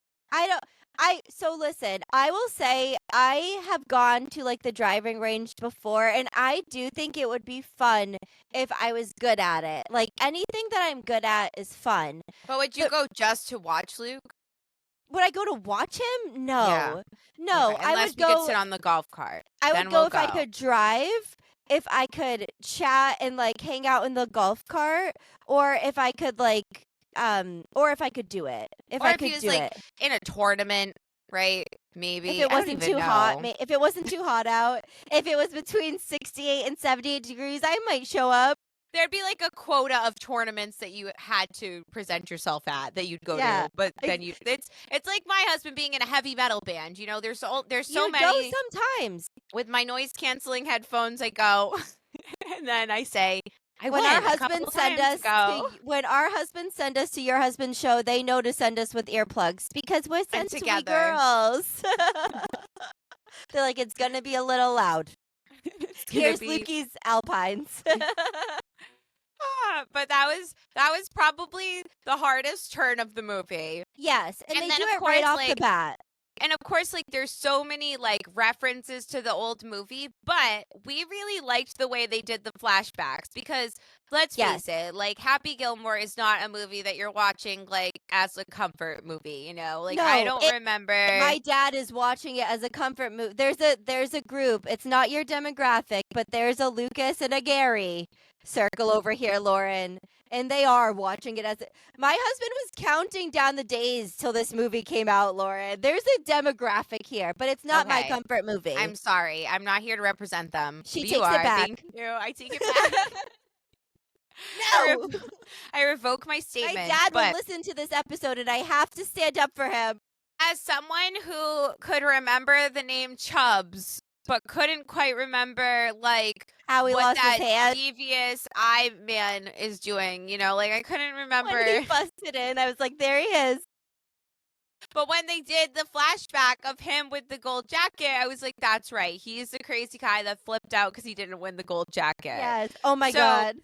So listen, I will say I have gone to like the driving range before, and I do think it would be fun if I was good at it. Like anything that I'm good at is fun. But would you go just to watch Luke? Would I go to watch him? No. Yeah. No, Okay, I unless would we go could sit on the golf cart. I Then would go we'll if I could drive, if I could chat and like hang out in the golf cart, or if I could like or if I could do it. If I could he was do like it. in a tournament, right? Maybe. If it wasn't too hot, if it wasn't too hot out, if it was between 68 and 78 degrees, I might show up. There'd be like a quota of tournaments that you had to present yourself at that you'd go to, but then it's like my husband being in a heavy metal band. You know, there's so many. Go sometimes. With my noise canceling headphones, I go, and then I say, when our husbands send us to your husband's show, they know to send us with earplugs because we're sensory girls. They're like, it's gonna be a little loud. Here's Lukey's Alpines. But that was probably the hardest turn of the movie. Yes, and they then, do of it right course, off the bat. And of course, like, there's so many like references to the old movie, but we really liked the way they did the flashbacks because let's face it, like Happy Gilmore is not a movie that you're watching like as a comfort movie, you know? Like, I don't remember. My dad is watching it as a comfort movie. There's a group. It's not your demographic, but there's a Lucas and a Gary circle over here, Lauren. And they are watching it my husband was counting down the days till this movie came out, Lauren. There's a demographic here, but it's not my comfort movie. I'm sorry. I'm not here to represent them. She takes it back. Thank you. I take it back. No. I revoke my statement. My dad will listen to this episode and I have to stand up for him. As someone who could remember the name Chubbs, but couldn't quite remember like how he lost his hand, devious eye man is doing, you know, like I couldn't remember. When he busted in, I was like, there he is. But when they did the flashback of him with the gold jacket, I was like, that's right. He's the crazy guy that flipped out because he didn't win the gold jacket. Yes. Oh my God.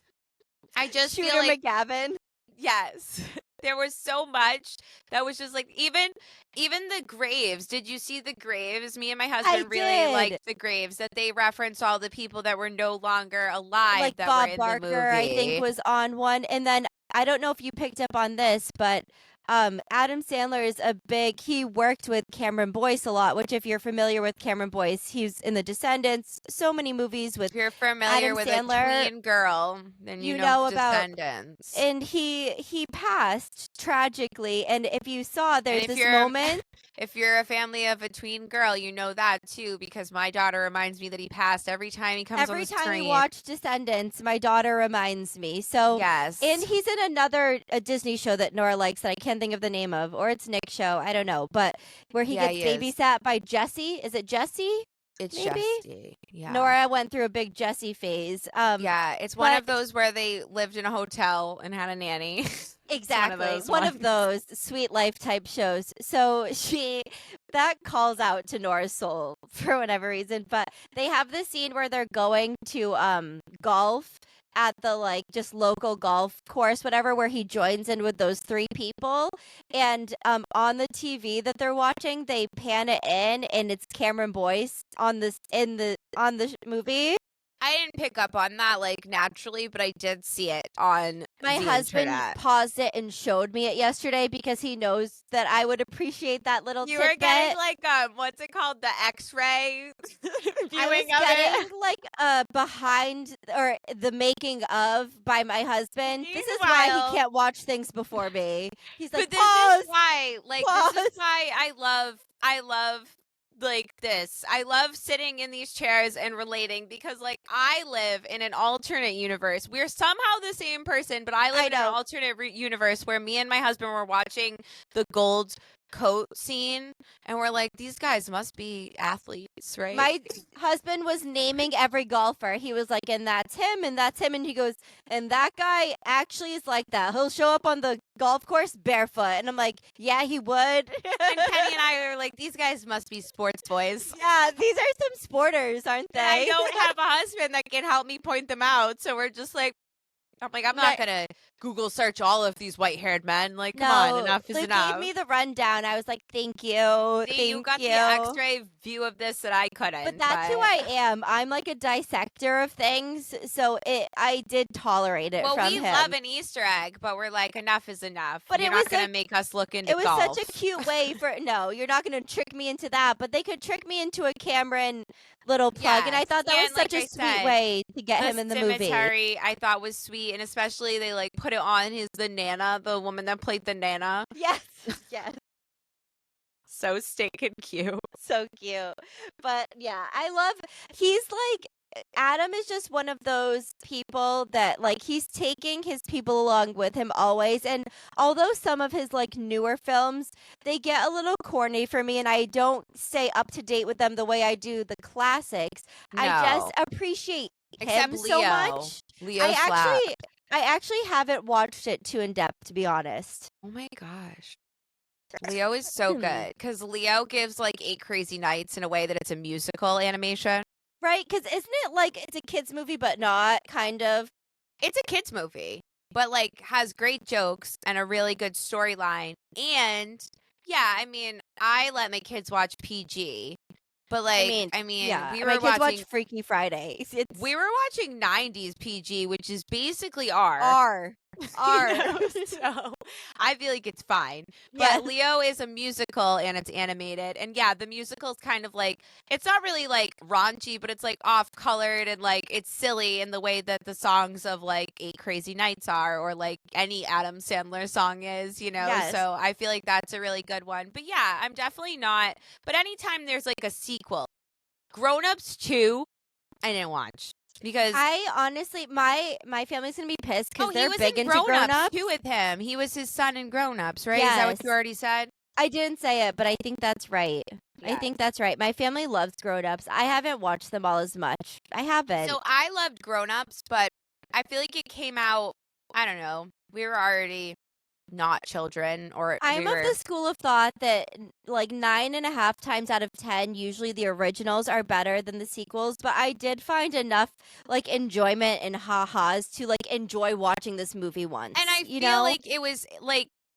I just Shooter feel like McGavin. Yes. There was so much that was just like even the graves. Did you see the graves? Me and my husband really liked the graves that they referenced all the people that were no longer alive like that Bob were in Barker, the movie. I think was on one. And then I don't know if you picked up on this, but Adam Sandler is he worked with Cameron Boyce a lot, which if you're familiar with Cameron Boyce, he's in The Descendants, so many movies with If you're familiar Adam with Sandler. a tween girl, then you You know know The about, Descendants. and he passed tragically. And if you saw, there's if this you're moment. if you're a family of a tween girl, you know that too, because my daughter reminds me that he passed every time he comes on Every the time we screen. watch Descendants, my daughter reminds me. So, Yes. and he's in a Disney show that Nora likes that I can't think of the name of, or it's Nick's show, I don't know, but where he Yeah, gets he is. babysat by Jesse. Is it Jesse? It's maybe? Jesse. Yeah. Nora went through a big Jesse phase. Yeah, it's one but- of those where they lived in a hotel and had a nanny. Exactly. one of those sweet life type shows. So that calls out to Nora's soul for whatever reason. But they have this scene where they're going to golf at the just local golf course, whatever, where he joins in with those three people. And on the TV that they're watching, they pan it in and it's Cameron Boyce on the movie. I didn't pick up on that naturally, but I did see it on My the husband internet. paused it and showed me it yesterday because he knows that I would appreciate that little You tidbit. were getting what's it called, the X-ray viewing I was of getting it. behind or the making of by my husband. This is why Meanwhile- he can't watch things before me. He's like, But this pause. is why, pause. this is why I love this. I love sitting in these chairs and relating because I live in an alternate universe. We're somehow the same person, but I live in an alternate universe where me and my husband were watching the gold coat scene and we're like, these guys must be athletes, right? My husband was naming every golfer. He was like, and that's him, and that's him. And he goes, and that guy actually is like that. He'll show up on the golf course barefoot. And I'm like, yeah, he would. And Kenny and I were like, these guys must be sports boys. Yeah, these are some sporters, aren't they? And I don't have a husband that can help me point them out. So we're just like, I'm not going to Google search all of these white-haired men. Come on, enough is they enough. gave me the rundown. I was like, thank you. See, you got the X-ray view of this that I couldn't. But that's who I am. I'm like a dissector of things, so I did tolerate it from him. Well, we love an Easter egg, but we're like, enough is enough. But you're not going to make us look into golf. It was such a cute way for no, you're not going to trick me into that. But they could trick me into a Cameron little plug, and I thought that was such a sweet way to get him in the movie. Cemetery, I thought was sweet, and especially they put it on the Nana, the woman that played the Nana. Yes, yes. So stinking cute. So cute. But yeah, he's Adam is just one of those people that he's taking his people along with him always. And although some of his newer films, they get a little corny for me and I don't stay up to date with them the way I do the classics. No. I just appreciate him Leo. so much. Leo I actually haven't watched it too in depth, to be honest. Oh my gosh. Leo is so good because Leo gives 8 Crazy Nights in a way that it's a musical animation. Right? Because isn't it it's a kid's movie, but not, kind of? It's a kid's movie, but has great jokes and a really good storyline. And yeah, I mean, I let my kids watch PG. But yeah, we my were kids watching watch Freaky Fridays. we were watching 90s PG, which is basically R. R. So I feel like it's fine. Yeah. But Leo is a musical and it's animated. And yeah, the musical is kind of it's not really raunchy, but it's off colored and it's silly in the way that the songs of 8 Crazy Nights are, or any Adam Sandler song is, Yes. So I feel like that's a really good one. But yeah, I'm definitely not. But anytime there's a sequel, Grown Ups 2, I didn't watch. Because I honestly, my family's gonna be pissed because they're he was big in into Grown Ups. too with him. He was his son in Grown Ups, right? Is that what Yes. you already said? I didn't say it, but I think that's right. I Yes. think that's right. My family loves Grown Ups. I haven't watched them all as much. I haven't. So I loved Grown Ups, but I feel like it came out, I don't know, we were already not children, or I'm of the school of thought that 9.5 times out of 10, usually the originals are better than the sequels. But I did find enough enjoyment and ha-has to enjoy watching this movie once. And I feel like it was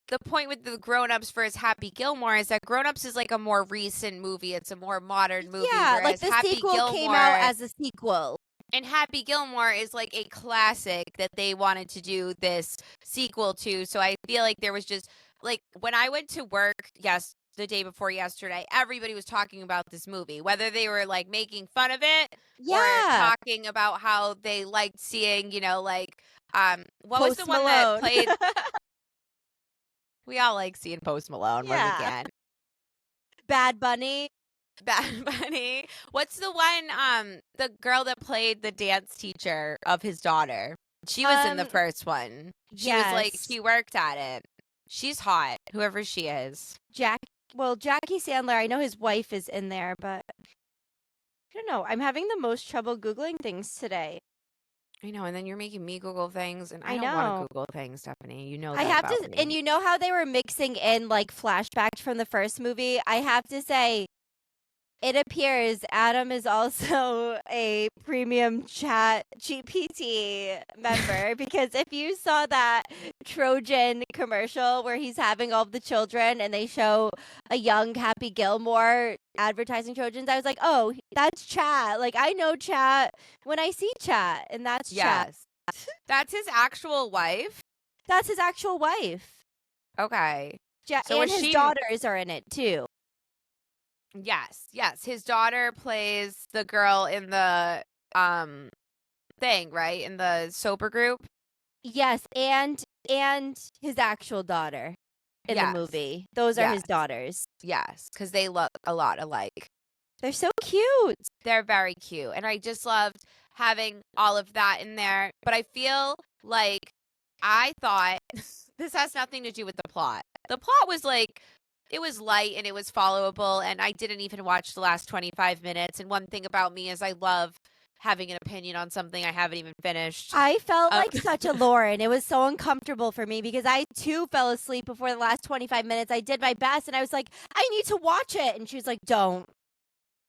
the point with the Grown Ups versus Happy Gilmore is that Grown Ups is a more recent movie. It's a more modern movie. Yeah, whereas the Happy sequel Gilmore, came out as a sequel. And Happy Gilmore is a classic that they wanted to do this sequel to. So I feel like there was just like when I went to work, the day before yesterday, everybody was talking about this movie, whether they were like making fun of it or Yeah. talking about how they liked seeing, what was the Post one that Malone. played? We all like seeing Post Malone when we Yeah. can. Bad Bunny. Bad Bunny. What's the one? The girl that played the dance teacher of his daughter. She was in the first one. She was like, Yes. she worked at it. She's hot, whoever she is. Jackie Sandler, I know his wife is in there, but I don't know. I'm having the most trouble Googling things today. I know, and then you're making me Google things, and I I don't want know. to Google things, Stephanie. You know I that have about to, me. and you know how they were mixing in like flashbacks from the first movie? I have to say, it appears Adam is also a premium chat GPT member because if you saw that Trojan commercial where he's having all of the children and they show a young Happy Gilmore advertising Trojans, I was like, oh, that's chat. Like, I know chat when I see chat, and that's chat. Yes. That's his actual wife? That's his actual wife. Okay. So and was his she- daughters are in it too. Yes. His daughter plays the girl in the thing, right? In the sober group. Yes, and his actual daughter in the Yes. movie. Those are his Yes. daughters. Yes, because they look a lot alike. They're so cute. They're very cute. And I just loved having all of that in there. But I feel like I thought this has nothing to do with the plot. The plot was like, it was light and it was followable. And I didn't even watch the last 25 minutes. And one thing about me is I love having an opinion on something I haven't even finished. I felt like such a Lauren. It was so uncomfortable for me because I too fell asleep before the last 25 minutes. I did my best and I was like, I need to watch it. And she was like, don't.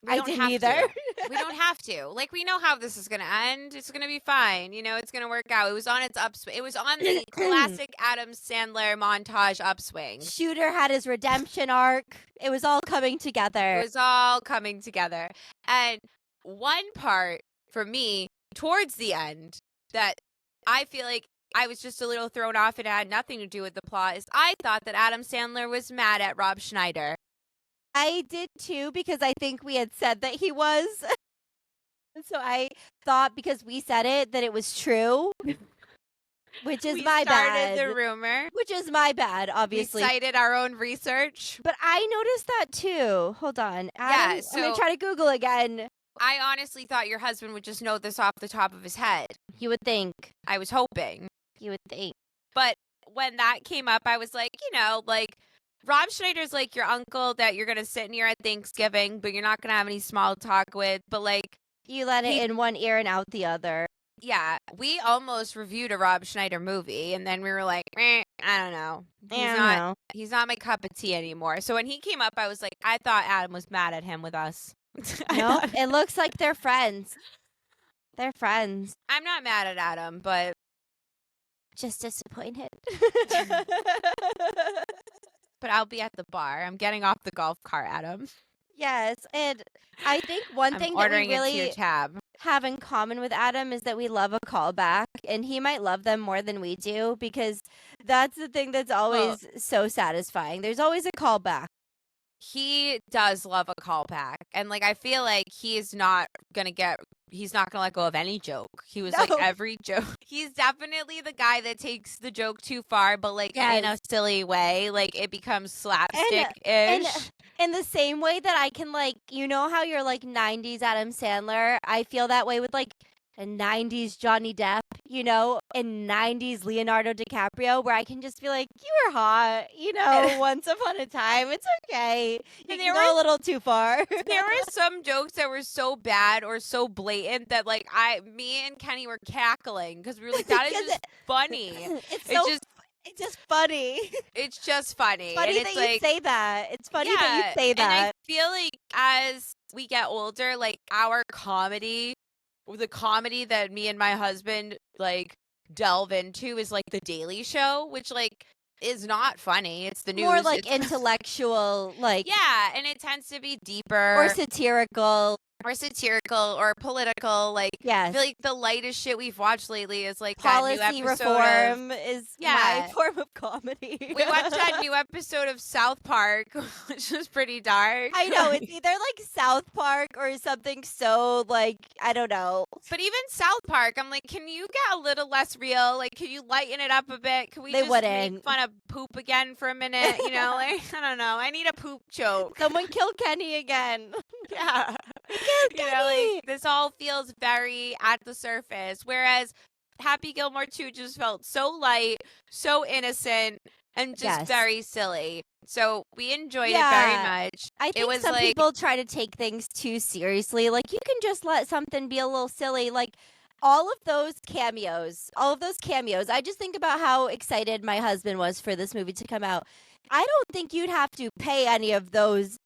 We don't have either. to. We don't have to. Like, we know how this is going to end. It's going to be fine. It's going to work out. It was on its upswing. It was on the classic Adam Sandler montage upswing. Shooter had his redemption arc. It was all coming together. It was all coming together. And one part for me towards the end that I feel like I was just a little thrown off and it had nothing to do with the plot is I thought that Adam Sandler was mad at Rob Schneider. I did too because I think we had said that he was. So I thought because we said it that it was true, which is my bad. We started the rumor. Which is my bad, obviously. We cited our own research. But I noticed that too. Hold on. Adam, I'm going to try to Google again. I honestly thought your husband would just know this off the top of his head. You would think. I was hoping. You would think. But when that came up, I was like, Rob Schneider's like your uncle that you're going to sit near at Thanksgiving, but you're not going to have any small talk with. But like, you let it in one ear and out the other. Yeah, we almost reviewed a Rob Schneider movie, and then we were like, I don't know. He's not my cup of tea anymore. So when he came up, I was like, I thought Adam was mad at him with us. No, it looks like they're friends. They're friends. I'm not mad at Adam, but just disappointed. But I'll be at the bar. I'm getting off the golf cart, Adam. Yes, and I think one thing that we really have in common with Adam is that we love a callback, and he might love them more than we do because that's the thing that's always so satisfying. There's always a callback. He does love a callback, and like I feel like he's not gonna let go of any joke. He was like every joke. He's definitely the guy that takes the joke too far, but like in a silly way, like it becomes slapstick-ish. And in the same way that I can like, you know how you're like 90s Adam Sandler, I feel that way with like a 90s Johnny Depp, and 90s Leonardo DiCaprio, where I can just be like, you were hot, once upon a time. It's okay. You can go a little too far. There were some jokes that were so bad or so blatant that like me and Kenny were cackling because we were like, that is just funny. It's just funny. It's just funny. It's funny that you say that. It's funny that you say that. And I feel like as we get older, like our comedy, the comedy that me and my husband like delve into is like The Daily Show, which like is not funny. It's the news. More like intellectual, like and it tends to be deeper or satirical. or satirical or political. Like, I Yes. feel like the lightest shit we've watched lately is like Policy that new episode reform is my Yeah. form of comedy. We watched that new episode of South Park, which was pretty dark. I know, it's either like South Park or something so like, I don't know. But even South Park, I'm like, can you get a little less real? Like, can you lighten it up a bit? Can we They just wouldn't. make fun of poop again for a minute? You know, like, I don't know. I need a poop joke. Someone kill Kenny again. Yeah. Kill You know, Kenny. like, this all feels very at the surface. Whereas Happy Gilmore 2 just felt so light, so innocent, and just Yes. very silly. So we enjoyed it very Yeah. much. I It think was some like, people try to take things too seriously. Like, you can just let something be a little silly. Like, all of those cameos, I just think about how excited my husband was for this movie to come out. I don't think you'd have to pay any of those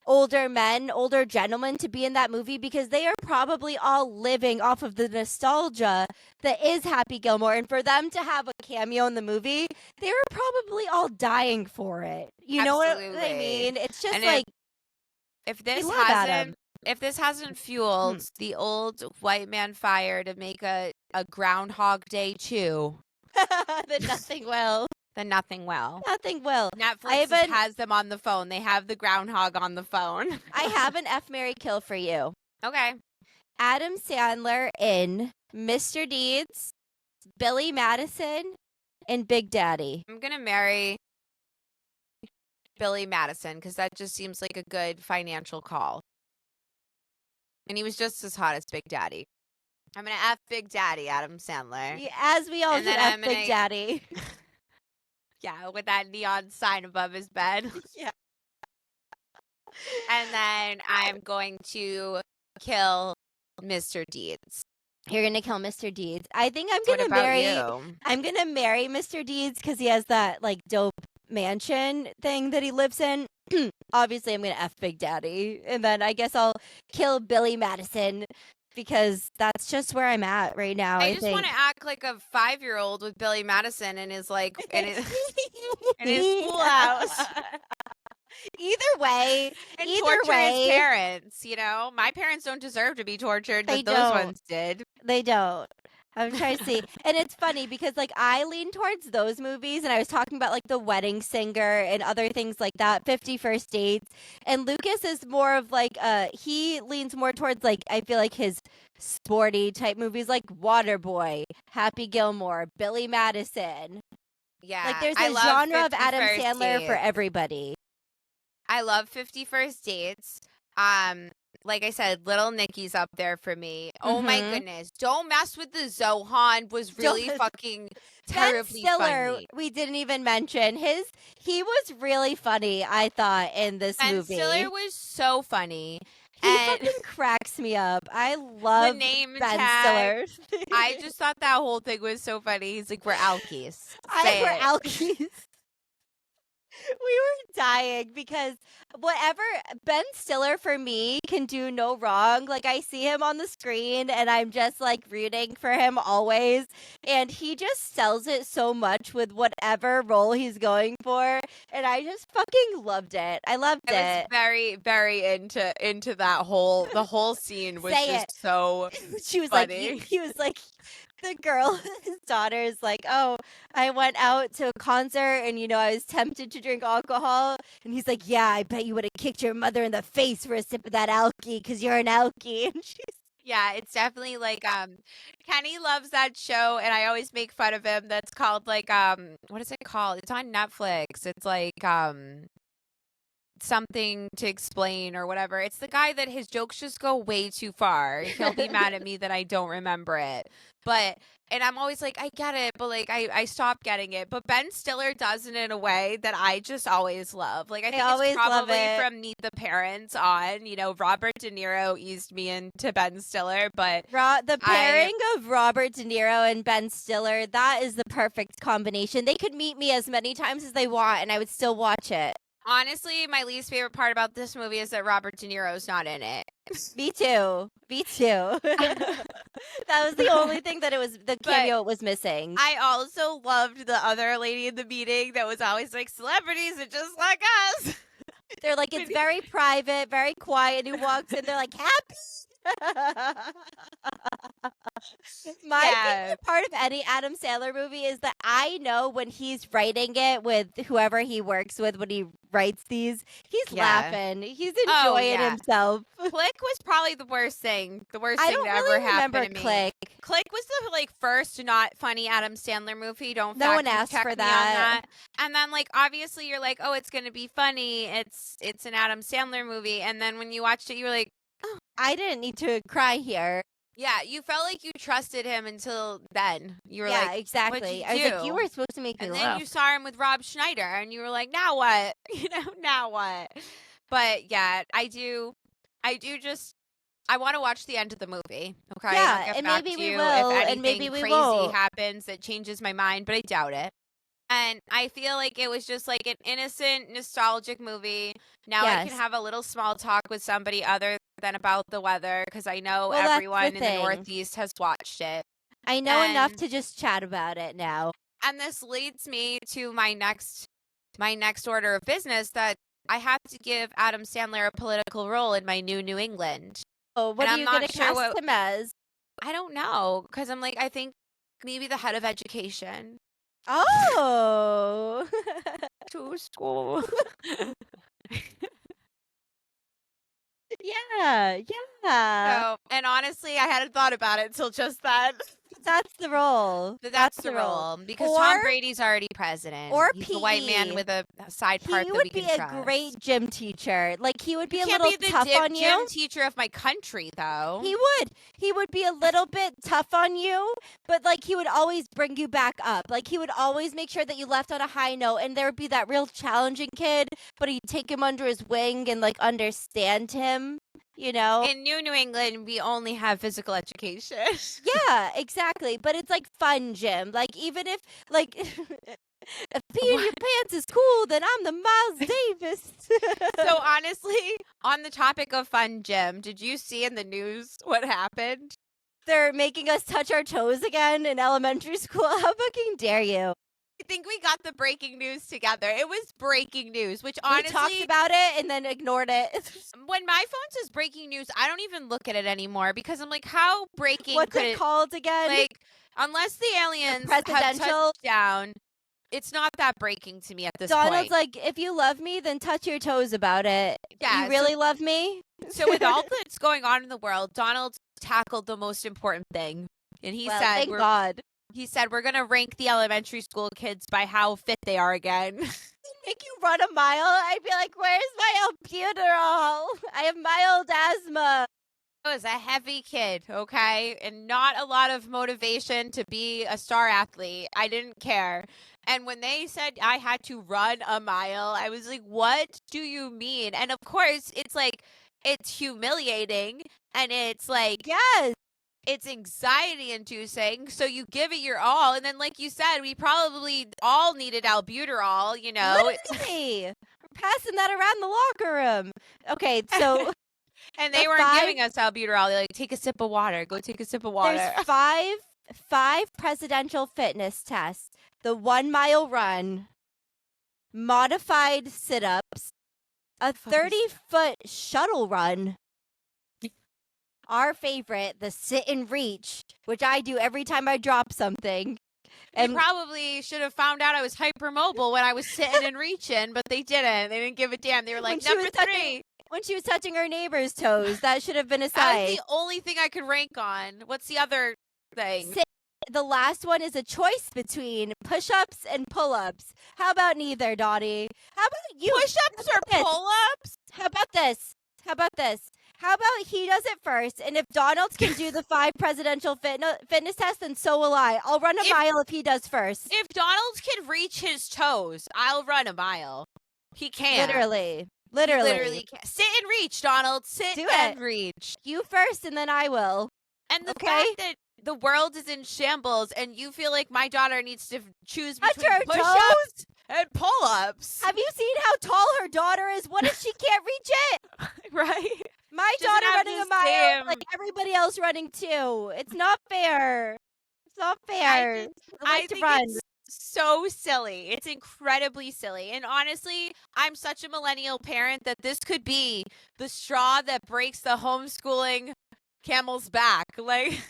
older gentlemen to be in that movie because they are probably all living off of the nostalgia that is Happy Gilmore. And for them to have a cameo in the movie, they were probably all dying for it. You know what I Absolutely. mean? It's just And like, if we this love Adam. hasn't fueled the old white man fire to make a Groundhog Day 2, Then nothing will. then nothing will. Nothing will. Netflix just has them on the phone. They have the groundhog on the phone. I have an F, Marry, Kill for you. Okay. Adam Sandler in Mr. Deeds, Billy Madison, and Big Daddy. I'm going to marry Billy Madison because that just seems like a good financial call. And he was just as hot as Big Daddy. I'm going to F Big Daddy, Adam Sandler. Yeah, as we all And should then F I'm Big gonna- Daddy. Yeah, with that neon sign above his bed. Yeah. And then I'm going to kill Mr. Deeds. You're gonna kill Mr. Deeds. I think I'm What gonna about marry. you? I'm gonna marry Mr. Deeds because he has that like dope mansion thing that he lives in. Obviously, I'm gonna F Big Daddy, and then I guess I'll kill Billy Madison because that's just where I'm at right now. I I just think. want to act like a 5-year-old with Billy Madison in his like in his pool house. Either way, And either torture way, his parents. You know, my parents don't deserve to be tortured, They but those don't. ones did. they don't. I'm trying to see. And it's funny because like I lean towards those movies and I was talking about like The Wedding Singer and other things like that, 50 First Dates. And Lucas is more of like he leans more towards like I feel like his sporty type movies like Waterboy, Happy Gilmore, Billy Madison. Yeah, Like there's I a love genre of 50 Adam First Sandler for Dates. everybody. I love 50 First Dates. Like I said, Little Nicky's up there for me. Oh my Mhm. goodness. Don't Mess with the Zohan was really Don't- fucking Ben terribly Stiller, funny. we didn't even mention he was really funny, I thought, in this Ben movie. Stiller was so funny. He And fucking cracks me up. I the love name Ben tag. Stiller. I just thought that whole thing was so funny. He's like, we're alkies. we're it. alkies. We were dying because whatever Ben Stiller for me can do no wrong. Like I see him on the screen and I'm just like rooting for him always. And he just sells it so much with whatever role he's going for. And I just fucking loved it. I loved I was it. very, very into that the whole scene was Say just so She was like, funny. he was like, the girl, his daughter is like, oh, I went out to a concert and, I was tempted to drink alcohol. And he's like, yeah, I bet you would have kicked your mother in the face for a sip of that alky because you're an alky. And she's Yeah, it's definitely like Kenny loves that show and I always make fun of him. That's called like what is it called? It's on Netflix. It's like something to explain or whatever. It's the guy that his jokes just go way too far. He'll be mad at me that I don't remember it. And I'm always like, I get it, but like I stopped getting it. But Ben Stiller does it in a way that I just always love. Like I think always it's love probably it. from Meet the Parents on, Robert De Niro eased me into Ben Stiller, but the pairing of Robert De Niro and Ben Stiller, that is the perfect combination. They could meet me as many times as they want and I would still watch it. honestly, my least favorite part about this movie is that Robert De Niro's not in it. Me too. That was the only thing that the cameo was missing. I also loved the other lady in the meeting that was always like, celebrities are just like us. They're like, it's very private, very quiet. And he walks in, they're like, happy. My favorite part of any Adam Sandler movie is that I know when he's writing it with whoever he works with when he writes these, he's laughing. He's enjoying himself. Click was probably the worst thing. The worst I thing don't to really ever happen remember to me. Click. Click was the first not funny Adam Sandler movie. Don't No one fact asked check for me on that. And then obviously you're like, oh, it's gonna be funny. It's an Adam Sandler movie. And then when you watched it, you were like, oh, I didn't need to cry here. Yeah, you felt like you trusted him until then. You were yeah, like, exactly. I was like, you were supposed to make me and laugh. then you saw him with Rob Schneider, and you were like, now what? Now what? But yeah, I want to watch the end of the movie. Okay, yeah, I'll get and back maybe to we you will, if anything and maybe we crazy won't. happens that changes my mind, but I doubt it. And I feel like it was just an innocent, nostalgic movie. Now I can have a little small talk with somebody other than about the weather because I know everyone in the Northeast has watched it. I know enough to just chat about it now. And this leads me to my next order of business that I have to give Adam Sandler a political role in my New England. Oh, what are you going to cast him as? I don't know because I'm I think maybe the head of education. Oh. To school. Yeah. So, and honestly, I hadn't thought about it until just then. That's the role. That's the role. Because Tom Brady's already president. Or he's PE. a white man with a side part that we can trust. He would be a great gym teacher. He would be a little tough on you. He can't be the gym teacher of my country, though. He would. He would be a little bit tough on you, but he would always bring you back up. He would always make sure that you left on a high note, and there would be that real challenging kid, but he'd take him under his wing and understand him. In New England, we only have physical education. Yeah, exactly. But it's fun gym. Even if if peeing your pants is cool, then I'm the Miles Davis. So honestly, on the topic of fun gym, did you see in the news what happened? They're making us touch our toes again in elementary school. How fucking dare you? I think we got the breaking news together. It was breaking news, which honestly... We talked about it and then ignored it. When my phone says breaking news, I don't even look at it anymore because I'm how breaking What's it called again? Unless the aliens have touched down, it's not that breaking to me at this point. Donald's if you love me, then touch your toes about it. Yeah, you really love me? So with all that's going on in the world, Donald tackled the most important thing. And he said... Thank God. He said, we're going to rank the elementary school kids by how fit they are again. Make you run a mile? I'd be like, where's my albuterol? I have mild asthma. I was a heavy kid, okay? And not a lot of motivation to be a star athlete. I didn't care. And when they said I had to run a mile, I was like, what do you mean? And of course, it's humiliating. And it's yes. It's anxiety inducing, so you give it your all, and then like you said, we probably all needed albuterol, Literally. We're passing that around the locker room. Okay, so and they weren't giving us albuterol. They're take a sip of water. Go take a sip of water. There's five presidential fitness tests. The 1 mile run, modified sit-ups, a 30-foot shuttle run. Our favorite, the sit and reach, which I do every time I drop something. And you probably should have found out I was hypermobile when I was sitting and reaching, but they didn't. They didn't give a damn. They were like, number 3. When she was touching her neighbor's toes, that should have been a sign. That was the only thing I could rank on. What's the other thing? The last one is a choice between push-ups and pull-ups. How about neither, Dottie? How about you? Push-ups or pull-ups? How about this? How about he does it first, and if Donald can do the 5 presidential fitness tests, then so will I. I'll run a mile if he does first. If Donald can reach his toes, I'll run a mile. He can. Literally can. Sit and reach, Donald. Sit and reach. You first, and then I will. And the fact that the world is in shambles, and you feel like my daughter needs to choose between push-ups and pull-ups. Have you seen how tall her daughter is? What if she can't reach it? Right? My daughter running a mile, like everybody else running too. It's not fair. It's not fair. I think run. it's so silly. It's incredibly silly. And honestly, I'm such a millennial parent that this could be the straw that breaks the homeschooling camel's back. Like,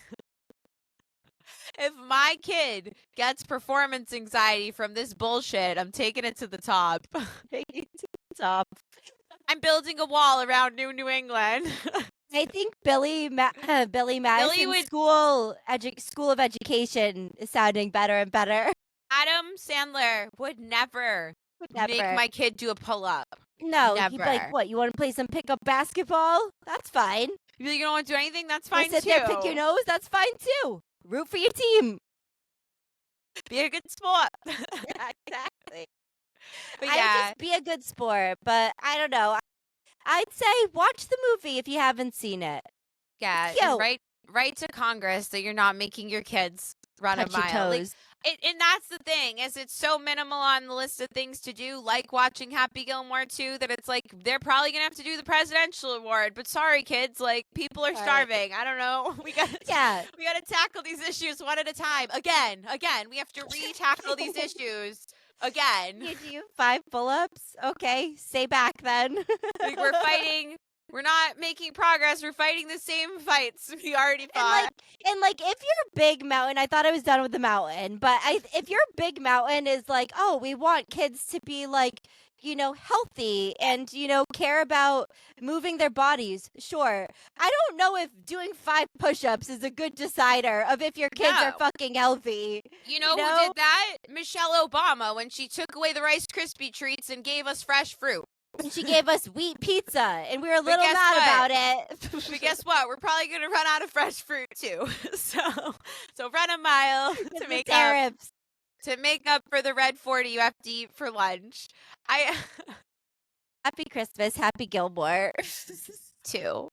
if my kid gets performance anxiety from this bullshit, I'm taking it to the top. Stop. I'm building a wall around New England. I think Billy Madison's would- school of education is sounding better and better. Adam Sandler would never make Never. my kid do a pull up. No, he'd be Never. like, "What? You want to play some pickup basketball? That's fine. You're like, you don't want to do anything? That's You fine sit too. there, pick your nose. That's fine too. Root for your team." Be a good sport. Yeah, exactly. But I would yeah, just be a good sport, but I don't know. I'd say watch the movie if you haven't seen it. yeah, Cute. and write to Congress that you're not making your kids run Touch a your mile. Like, toes. and that's the thing, is it's so minimal on the list of things to do, like watching Happy Gilmore 2, that it's like they're probably gonna have to do the presidential award. But sorry, kids, like people are Right. starving. I don't know. We gotta tackle these issues one at a time. Again, we have to re-tackle these issues again. You do 5 pull-ups? Okay, stay back then. Like, we're fighting. We're not making progress. We're fighting the same fights we already fought. And like, if your big mountain, I thought I was done with the mountain, but if your big mountain is like, oh, we want kids to be like, healthy and, care about moving their bodies. Sure. I don't know if doing 5 push-ups is a good decider of if your kids are No. fucking healthy. You know who did that? Michelle Obama, when she took away the Rice Krispie treats and gave us fresh fruit. And she gave us wheat pizza, and we were a But little guess mad what? about it. But guess what? We're probably going to run out of fresh fruit too. So run a mile Because to of make up tariffs. for the red 40 you have to eat for lunch. Happy Christmas, happy Gilmore. Too.